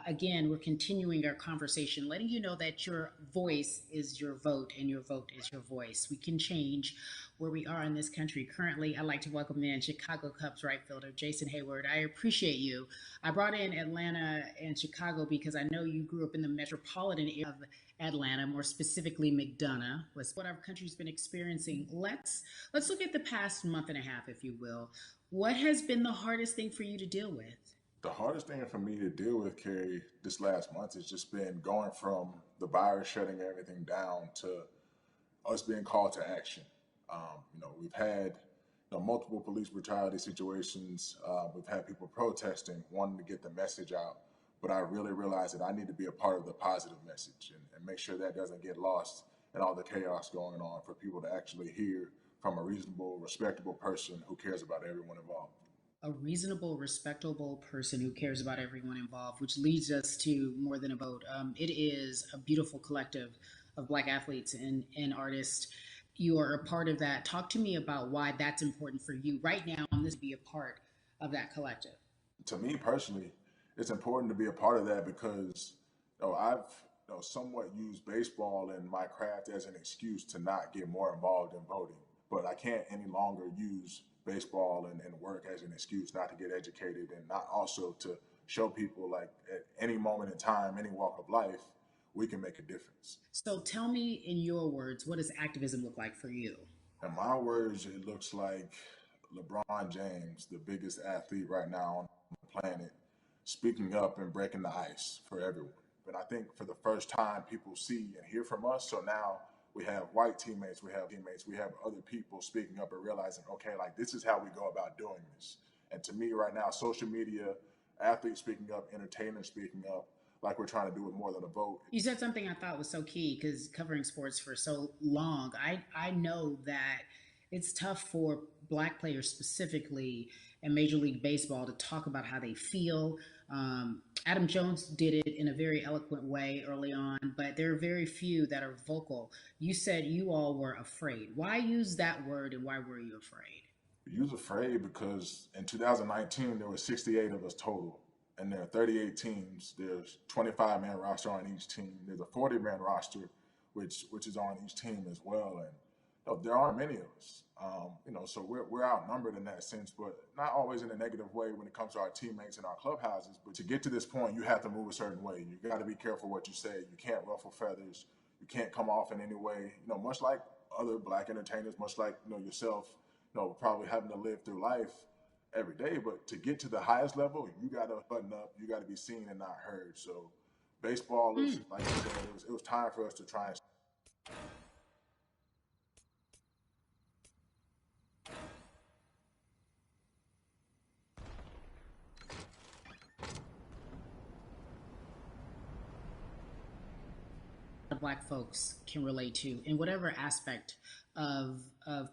Again, we're continuing our conversation, letting you know that your voice is your vote and your vote is your voice. We can change where we are in this country. Currently, I'd like to welcome in Chicago Cubs right fielder Jason Hayward. I appreciate you. I brought in Atlanta and Chicago because I know you grew up in the metropolitan area of Atlanta, more specifically McDonough, was what our country's been experiencing. Let's look at the past month and a half, if you will. What has been the hardest thing for you to deal with? The hardest thing for me to deal with, Carrie, this last month has just been going from the virus shutting everything down to us being called to action. You know, we've had multiple police brutality situations. We've had people protesting, wanting to get the message out. But I really realized that I need to be a part of the positive message and make sure that doesn't get lost in all the chaos going on, for people to actually hear from a reasonable, respectable person who cares about everyone involved. A reasonable, respectable person who cares about everyone involved, which leads us to More Than a Vote. It is a beautiful collective of Black athletes and artists. You are a part of that. Talk to me about why that's important for you right now on this, be a part of that collective. To me personally, it's important to be a part of that because I've somewhat used baseball and my craft as an excuse to not get more involved in voting. But I can't any longer use baseball and work as an excuse not to get educated, and not also to show people, like, at any moment in time, any walk of life, we can make a difference. So tell me in your words, what does activism look like for you? In my words, it looks like LeBron James, the biggest athlete right now on the planet, speaking up and breaking the ice for everyone. But I think for the first time, people see and hear from us. So now we have white teammates, we have other people speaking up and realizing, okay, like, this is how we go about doing this. And to me right now, social media, athletes speaking up, entertainers speaking up, like we're trying to do with More Than a Vote. You said something I thought was so key, because covering sports for so long, I know that it's tough for Black players specifically in Major League Baseball to talk about how they feel. Adam Jones did it in a very eloquent way early on, but there are very few that are vocal. You said you all were afraid. Why use that word, and why were you afraid? You was afraid because in 2019 there were 68 of us total, and there are 38 teams. There's 25-man roster on each team. There's a 40-man roster, which is on each team as well. And there aren't many of us. So we're outnumbered in that sense, but not always in a negative way when it comes to our teammates and our clubhouses. But to get to this point, you have to move a certain way. You got to be careful what you say. You can't ruffle feathers. You can't come off in any way. Much like other black entertainers, much like yourself. Probably having to live through life every day. But to get to the highest level, you got to button up. You got to be seen and not heard. So baseball is, like I said, it was time for us to try and Black folks can relate to in whatever aspect of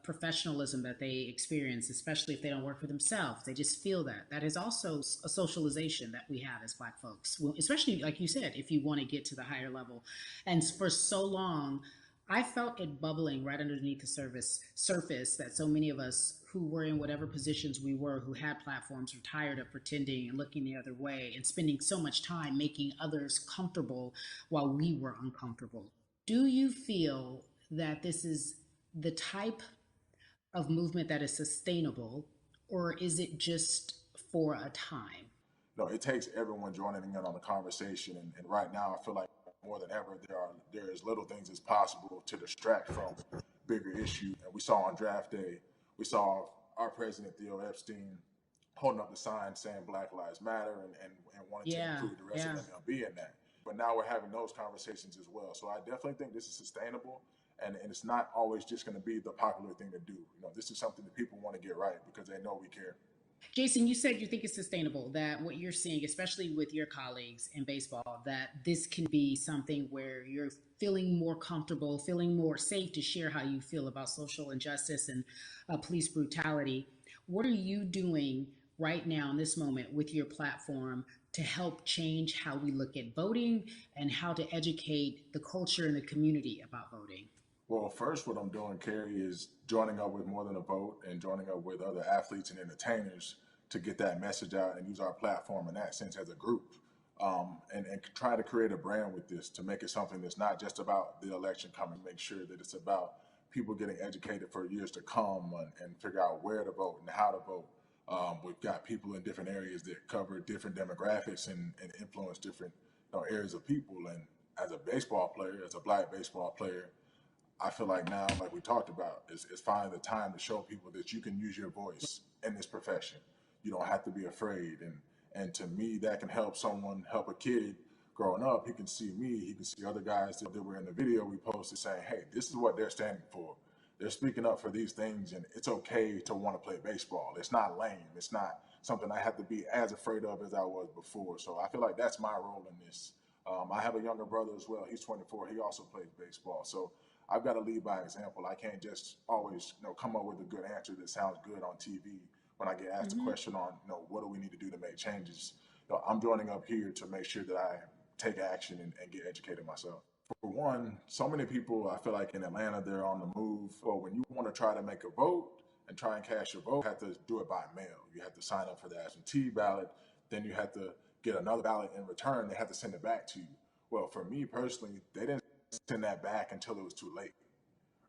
professionalism that they experience, especially if they don't work for themselves. They just feel that is also a socialization that we have as Black folks, well, especially like you said, if you want to get to the higher level. And for so long, I felt it bubbling right underneath the surface that so many of us who were in whatever positions we were, who had platforms, were tired of pretending and looking the other way and spending so much time making others comfortable while we were uncomfortable. Do you feel that this is the type of movement that is sustainable, or is it just for a time? No, it takes everyone joining in on the conversation. And right now, I feel like more than ever, there is little things as possible to distract from bigger issues. And we saw on draft day, we saw our president, Theo Epstein, holding up the sign saying Black Lives Matter and wanting to include the rest of MLB in that. But now we're having those conversations as well. So I definitely think this is sustainable. And it's not always just going to be the popular thing to do. This is something that people want to get right because they know we care. Jason, you said you think it's sustainable, that what you're seeing, especially with your colleagues in baseball, that this can be something where you're feeling more comfortable, feeling more safe to share how you feel about social injustice and police brutality. What are you doing right now in this moment with your platform to help change how we look at voting and how to educate the culture and the community about voting? Well, first, what I'm doing, Carrie, is joining up with More Than a Vote and joining up with other athletes and entertainers to get that message out and use our platform in that sense as a group, and try to create a brand with this to make it something that's not just about the election coming, make sure that it's about people getting educated for years to come and figure out where to vote and how to vote. We've got people in different areas that cover different demographics and influence different areas of people. And as a baseball player, as a Black baseball player, I feel like now, like we talked about, is finally the time to show people that you can use your voice in this profession. You don't have to be afraid. And to me, that can help a kid growing up. He can see me, he can see other guys that were in the video we posted saying, hey, this is what they're standing for. They're speaking up for these things, and it's okay to want to play baseball. It's not lame. It's not something I have to be as afraid of as I was before. So I feel like that's my role in this. I have a younger brother as well. He's 24. He also plays baseball. So I've got to lead by example. I can't just always, come up with a good answer that sounds good on TV when I get asked a question on, what do we need to do to make changes. I'm joining up here to make sure that I take action and get educated myself. For one, so many people, I feel like in Atlanta, they're on the move. Well, when you want to try to make a vote and try and cast your vote, you have to do it by mail. You have to sign up for the absentee ballot. Then you have to get another ballot in return. They have to send it back to you. Well, for me personally, they didn't send that back until it was too late,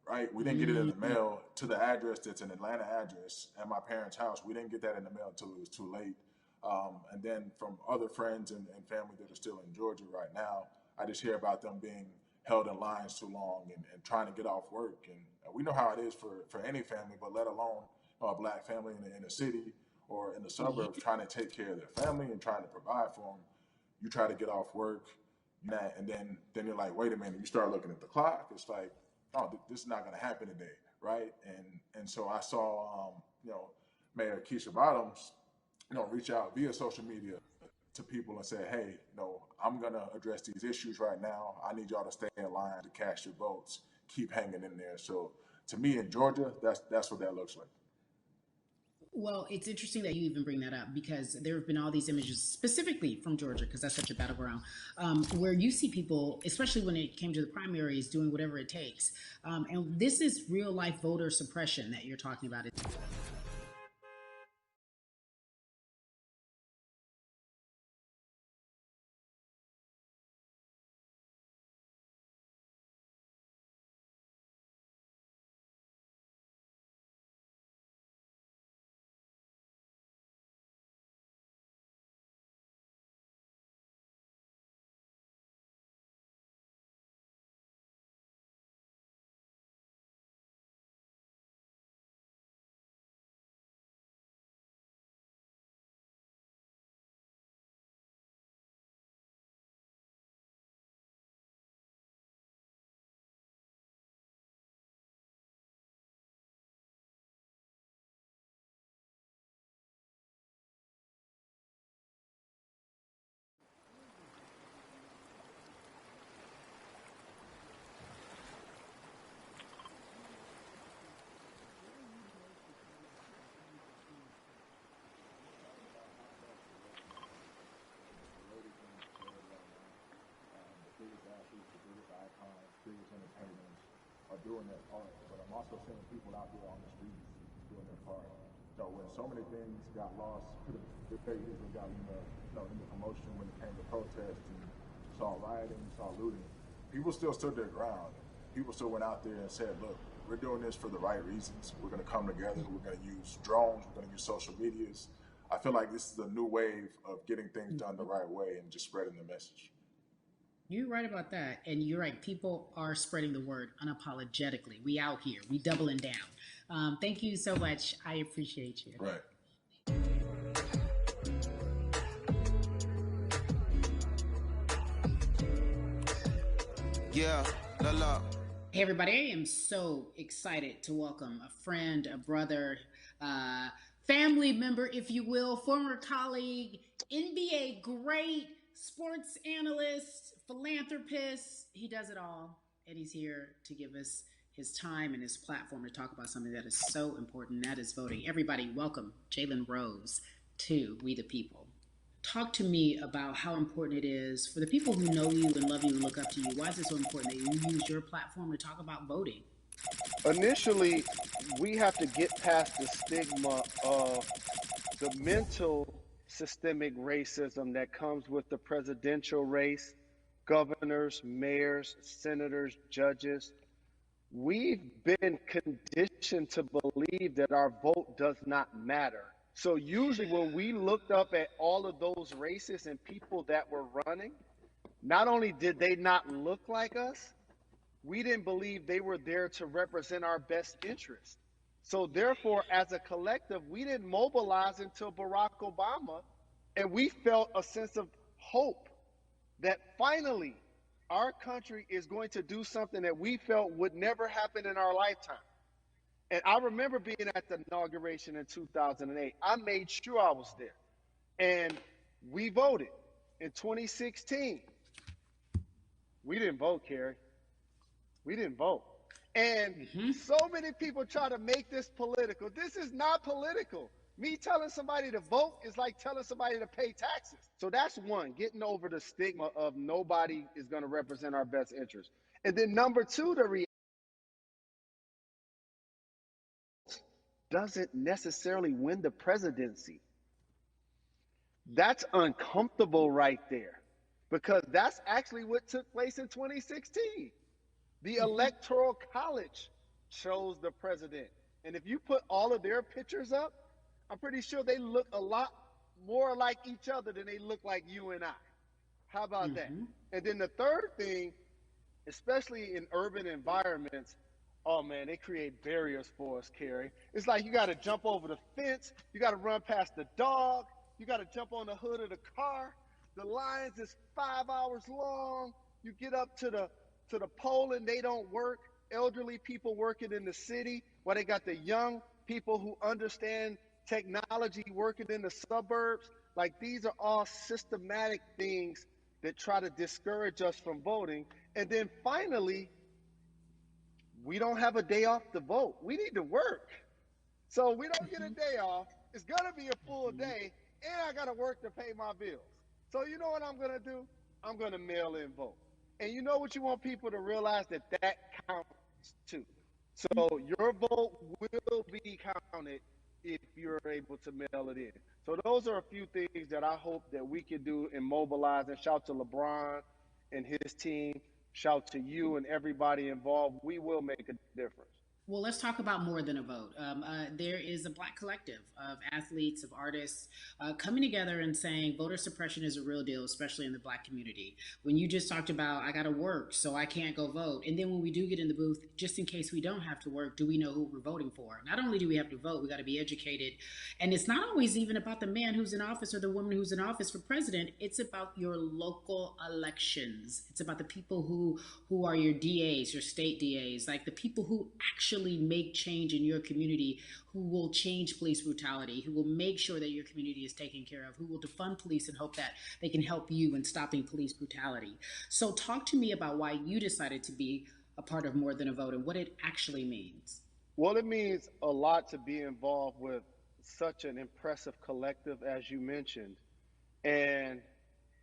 right? We didn't get it in the mail to the address that's an Atlanta address at my parents' house. We didn't get that in the mail until it was too late. And then from other friends and family that are still in Georgia right now, I just hear about them being held in lines too long and trying to get off work. And we know how it is for any family, but let alone a Black family in a city or in the suburbs trying to take care of their family and trying to provide for them. You try to get off work, and then you're like, wait a minute, you start looking at the clock. It's like, oh, this is not going to happen today, right? And so I saw, Mayor Keisha Bottoms, reach out via social media to people and say, hey, I'm going to address these issues right now. I need y'all to stay in line to cast your votes. Keep hanging in there. So to me in Georgia, that's what that looks like. Well, it's interesting that you even bring that up because there have been all these images specifically from Georgia, because that's such a battleground, where you see people, especially when it came to the primaries, doing whatever it takes. And this is real life voter suppression that you're talking about. are doing their part, but I'm also seeing people out there on the streets doing their part. So when so many things got lost, could have very easily got in the commotion when it came to protests and you saw rioting, you saw looting. People still stood their ground. People still went out there and said, look, we're doing this for the right reasons. We're going to come together. We're going to use drones. We're going to use social medias. I feel like this is a new wave of getting things done the right way and just spreading the message. You're right about that. And you're right. People are spreading the word unapologetically. We out here. We doubling down. Thank you so much. I appreciate you. Right. Yeah, la. Hey, everybody. I am so excited to welcome a friend, a brother, family member, if you will, former colleague, NBA great, sports analyst, philanthropist. He does it all. And he's here to give us his time and his platform to talk about something that is so important, and that is voting. Everybody, welcome Jalen Rose to We the People. Talk to me about how important it is for the people who know you and love you and look up to you. Why is it so important that you use your platform to talk about voting? Initially, we have to get past the stigma of the mental systemic racism that comes with the presidential race, governors, mayors, senators, judges. We've been conditioned to believe that our vote does not matter. So usually when we looked up at all of those races and people that were running, not only did they not look like us, we didn't believe they were there to represent our best interest. So therefore, as a collective, we didn't mobilize until Barack Obama, and we felt a sense of hope that finally our country is going to do something that we felt would never happen in our lifetime. And I remember being at the inauguration in 2008. I made sure I was there. And we voted. In 2016, we didn't vote, Carrie. We didn't vote. And so many people try to make this political. This is not political. Me telling somebody to vote is like telling somebody to pay taxes. So that's one, getting over the stigma of nobody is going to represent our best interest. And then number two, the reality doesn't necessarily win the presidency. That's uncomfortable right there, because that's actually what took place in 2016. The Electoral College chose the president. And if you put all of their pictures up, I'm pretty sure they look a lot more like each other than they look like you and I. How about that? And then the third thing, especially in urban environments, oh man, they create barriers for us, Carrie. It's like you got to jump over the fence, you got to run past the dog, you got to jump on the hood of the car. The lines is 5 hours long. You get up to the poll and they don't work. Elderly people working in the city, while they got the young people who understand technology working in the suburbs. Like, these are all systematic things that try to discourage us from voting. And then finally, we don't have a day off to vote. We need to work. So we don't get a day off. It's going to be a full day, and I got to work to pay my bills. So you know what I'm going to do? I'm going to mail in vote. And you know what you want people to realize? That counts too. So your vote will be counted if you're able to mail it in. So those are a few things that I hope that we can do and mobilize. And shout to LeBron and his team. Shout to you and everybody involved. We will make a difference. Well, let's talk about more than a vote. There is a Black collective of athletes, of artists coming together and saying voter suppression is a real deal, especially in the Black community. When you just talked about, I got to work, so I can't go vote. And then when we do get in the booth, just in case we don't have to work, do we know who we're voting for? Not only do we have to vote, we got to be educated. And it's not always even about the man who's in office or the woman who's in office for president. It's about your local elections. It's about the people who are your DAs, your state DAs, like the people who actually make change in your community, who will change police brutality, who will make sure that your community is taken care of, who will defund police and hope that they can help you in stopping police brutality. So talk to me about why you decided to be a part of More Than a Vote and what it actually means. Well, it means a lot to be involved with such an impressive collective as you mentioned. And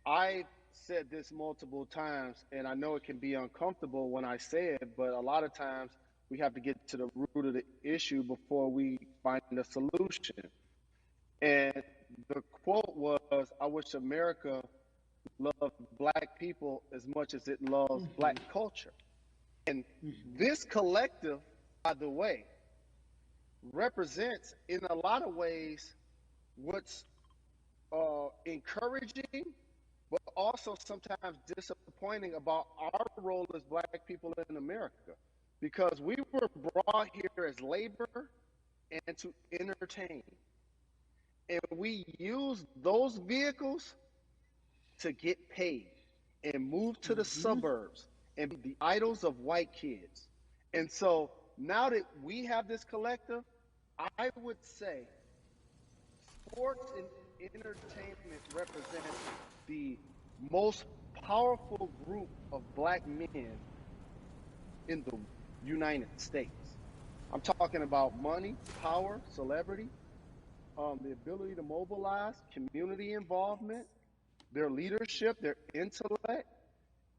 I said this multiple times, and I know it can be uncomfortable when I say it, but a lot of times we have to get to the root of the issue before we find a solution. And the quote was, I wish America loved black people as much as it loves black culture. And this collective, by the way, represents in a lot of ways what's encouraging, but also sometimes disappointing about our role as black people in America. Because we were brought here as labor and to entertain. And we use those vehicles to get paid and move to the suburbs and be the idols of white kids. And so now that we have this collective, I would say sports and entertainment represents the most powerful group of black men in the United States. I'm talking about money, power, celebrity, the ability to mobilize, community involvement, their leadership, their intellect.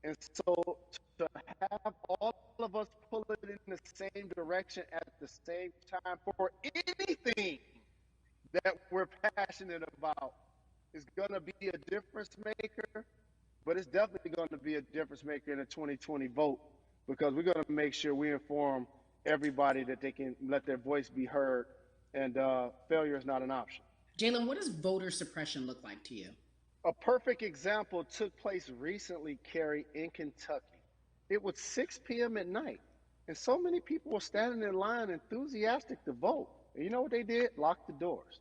And so to have all of us pull it in the same direction at the same time for anything that we're passionate about is going to be a difference maker, but it's definitely going to be a difference maker in the 2020 vote, because we're going to make sure we inform everybody that they can let their voice be heard, and failure is not an option. Jalen, what does voter suppression look like to you? A perfect example took place recently, Carrie, in Kentucky. It was 6 p.m. at night, and so many people were standing in line enthusiastic to vote. And you know what they did? Locked the doors.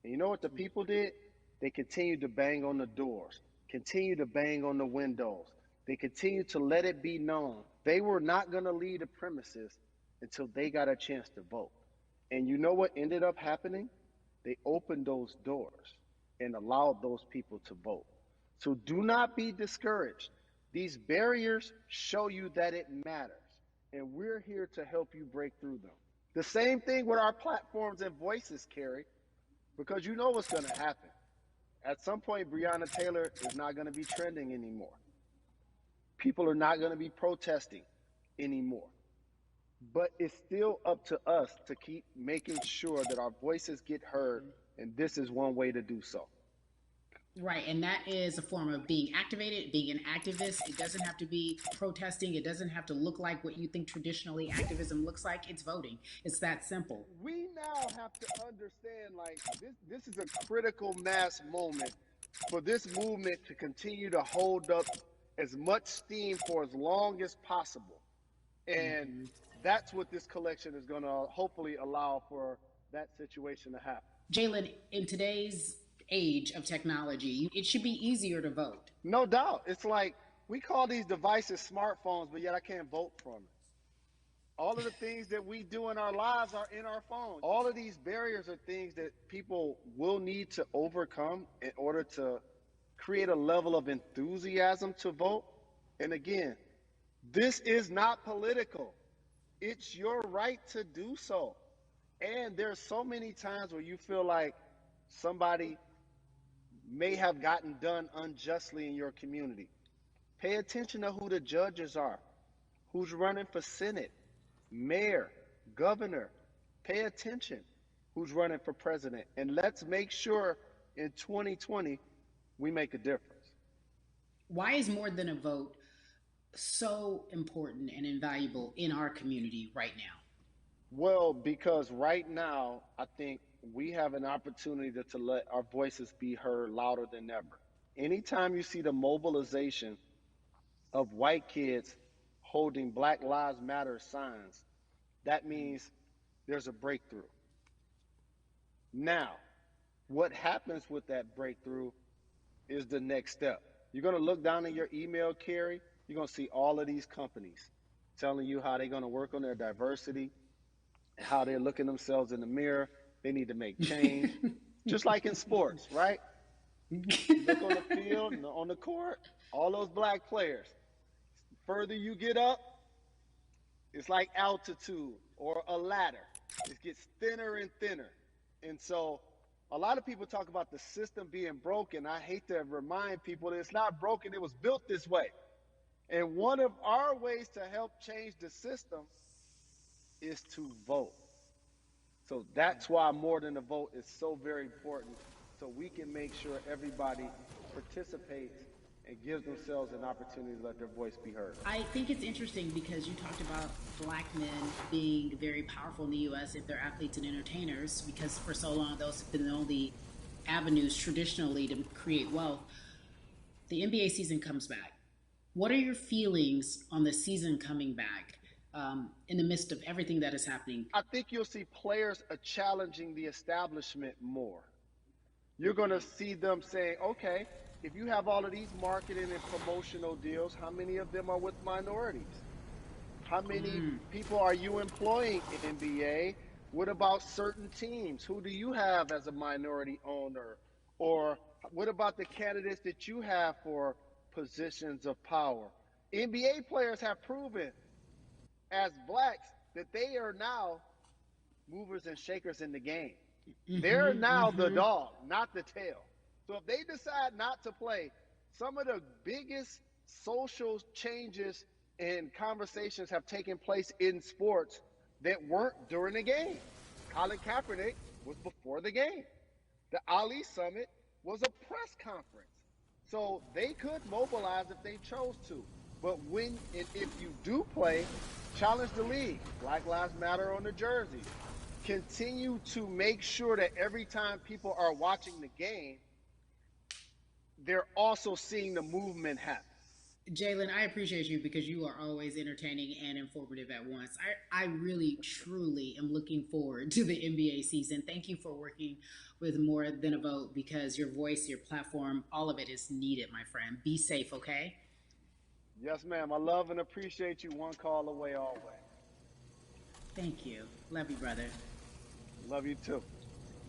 And you know what the people did? They continued to bang on the doors, continued to bang on the windows. They continued to let it be known they were not going to leave the premises until they got a chance to vote. And you know what ended up happening? They opened those doors and allowed those people to vote. So do not be discouraged. These barriers show you that it matters, and we're here to help you break through them. The same thing with our platforms and voices, Carrie, because you know what's going to happen. At some point, Breonna Taylor is not going to be trending anymore. People are not going to be protesting anymore. But it's still up to us to keep making sure that our voices get heard, and this is one way to do so. Right, and that is a form of being activated, being an activist. It doesn't have to be protesting. It doesn't have to look like what you think traditionally activism looks like. It's voting. It's that simple. We now have to understand, like, this is a critical mass moment for this movement to continue to hold up as much steam for as long as possible. And that's what this collection is going to hopefully allow for that situation to happen. Jalen, in today's age of technology, it should be easier to vote. No doubt. It's like we call these devices smartphones, but yet I can't vote from it. All of the things that we do in our lives are in our phones. All of these barriers are things that people will need to overcome in order to create a level of enthusiasm to vote. And again, this is not political. It's your right to do so. And there's so many times where you feel like somebody may have gotten done unjustly in your community. Pay attention to who the judges are, who's running for Senate, mayor, governor. Pay attention who's running for president. And let's make sure in 2020 we make a difference. Why is more than a vote so important and invaluable in our community right now? Well, because right now, I think we have an opportunity to let our voices be heard louder than ever. Anytime you see the mobilization of white kids holding Black Lives Matter signs, that means there's a breakthrough. Now, what happens with that breakthrough is the next step. You're going to look down in your email, Carrie, you're going to see all of these companies telling you how they're going to work on their diversity, how they're looking themselves in the mirror. They need to make change, just like in sports, right? Look on the field, on the court, all those black players. The further you get up, it's like altitude or a ladder. It gets thinner and thinner. And so A lot of people talk about the system being broken. I hate to remind people that it's not broken. It was built this way. And one of our ways to help change the system is to vote. So that's why more than a vote is so very important, so we can make sure everybody participates and gives themselves an opportunity to let their voice be heard. I think it's interesting because you talked about black men being very powerful in the U.S. if they're athletes and entertainers, because for so long those have been the only avenues traditionally to create wealth. The NBA season comes back. What are your feelings on the season coming back in the midst of everything that is happening? I think you'll see players challenging the establishment more. You're going to see them saying, okay, if you have all of these marketing and promotional deals, how many of them are with minorities? How many people are you employing in NBA? What about certain teams? Who do you have as a minority owner? Or what about the candidates that you have for positions of power? NBA players have proven as blacks that they are now movers and shakers in the game. They're now the dog, not the tail. So if they decide not to play, some of the biggest social changes and conversations have taken place in sports that weren't during the game. Colin Kaepernick was before the game. The Ali Summit was a press conference. So they could mobilize if they chose to. But when and if you do play, challenge the league. Black Lives Matter on the jerseys. Continue to make sure that every time people are watching the game, they're also seeing the movement happen. Jalen, I appreciate you because you are always entertaining and informative at once. I really, truly am looking forward to the NBA season. Thank you for working with More Than a Vote because your voice, your platform, all of it is needed, my friend. Be safe, okay? Yes, ma'am. I love and appreciate you. One call away, always. Thank you. Love you, brother. Love you, too.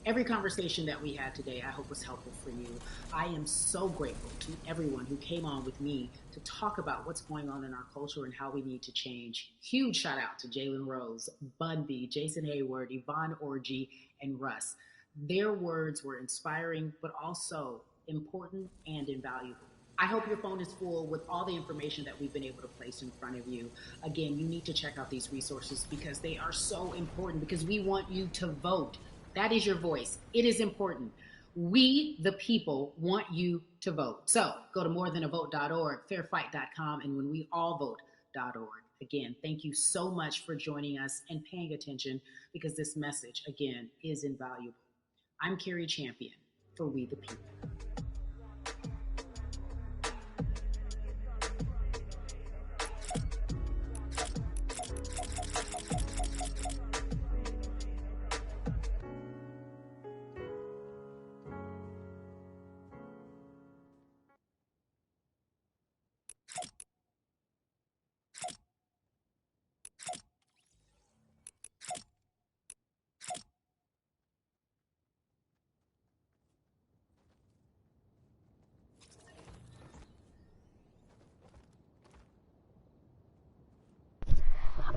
Every conversation that we had today, I hope was helpful for you. I am so grateful to everyone who came on with me to talk about what's going on in our culture and how we need to change. Huge shout out to Jalen Rose, Bun B, Jason Hayward, Yvonne Orgy, and Russ. Their words were inspiring, but also important and invaluable. I hope your phone is full with all the information that we've been able to place in front of you. Again, you need to check out these resources because they are so important because we want you to vote. That is your voice. It is important. We, the people, want you to vote. So go to morethanavote.org, fairfight.com, and whenweallvote.org. Again, thank you so much for joining us and paying attention because this message, again, is invaluable. I'm Carrie Champion for We the People.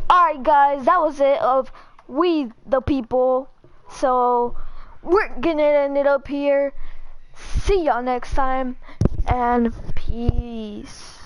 Alright guys, that was it of We the People. So we're gonna end it up here. See y'all next time and peace.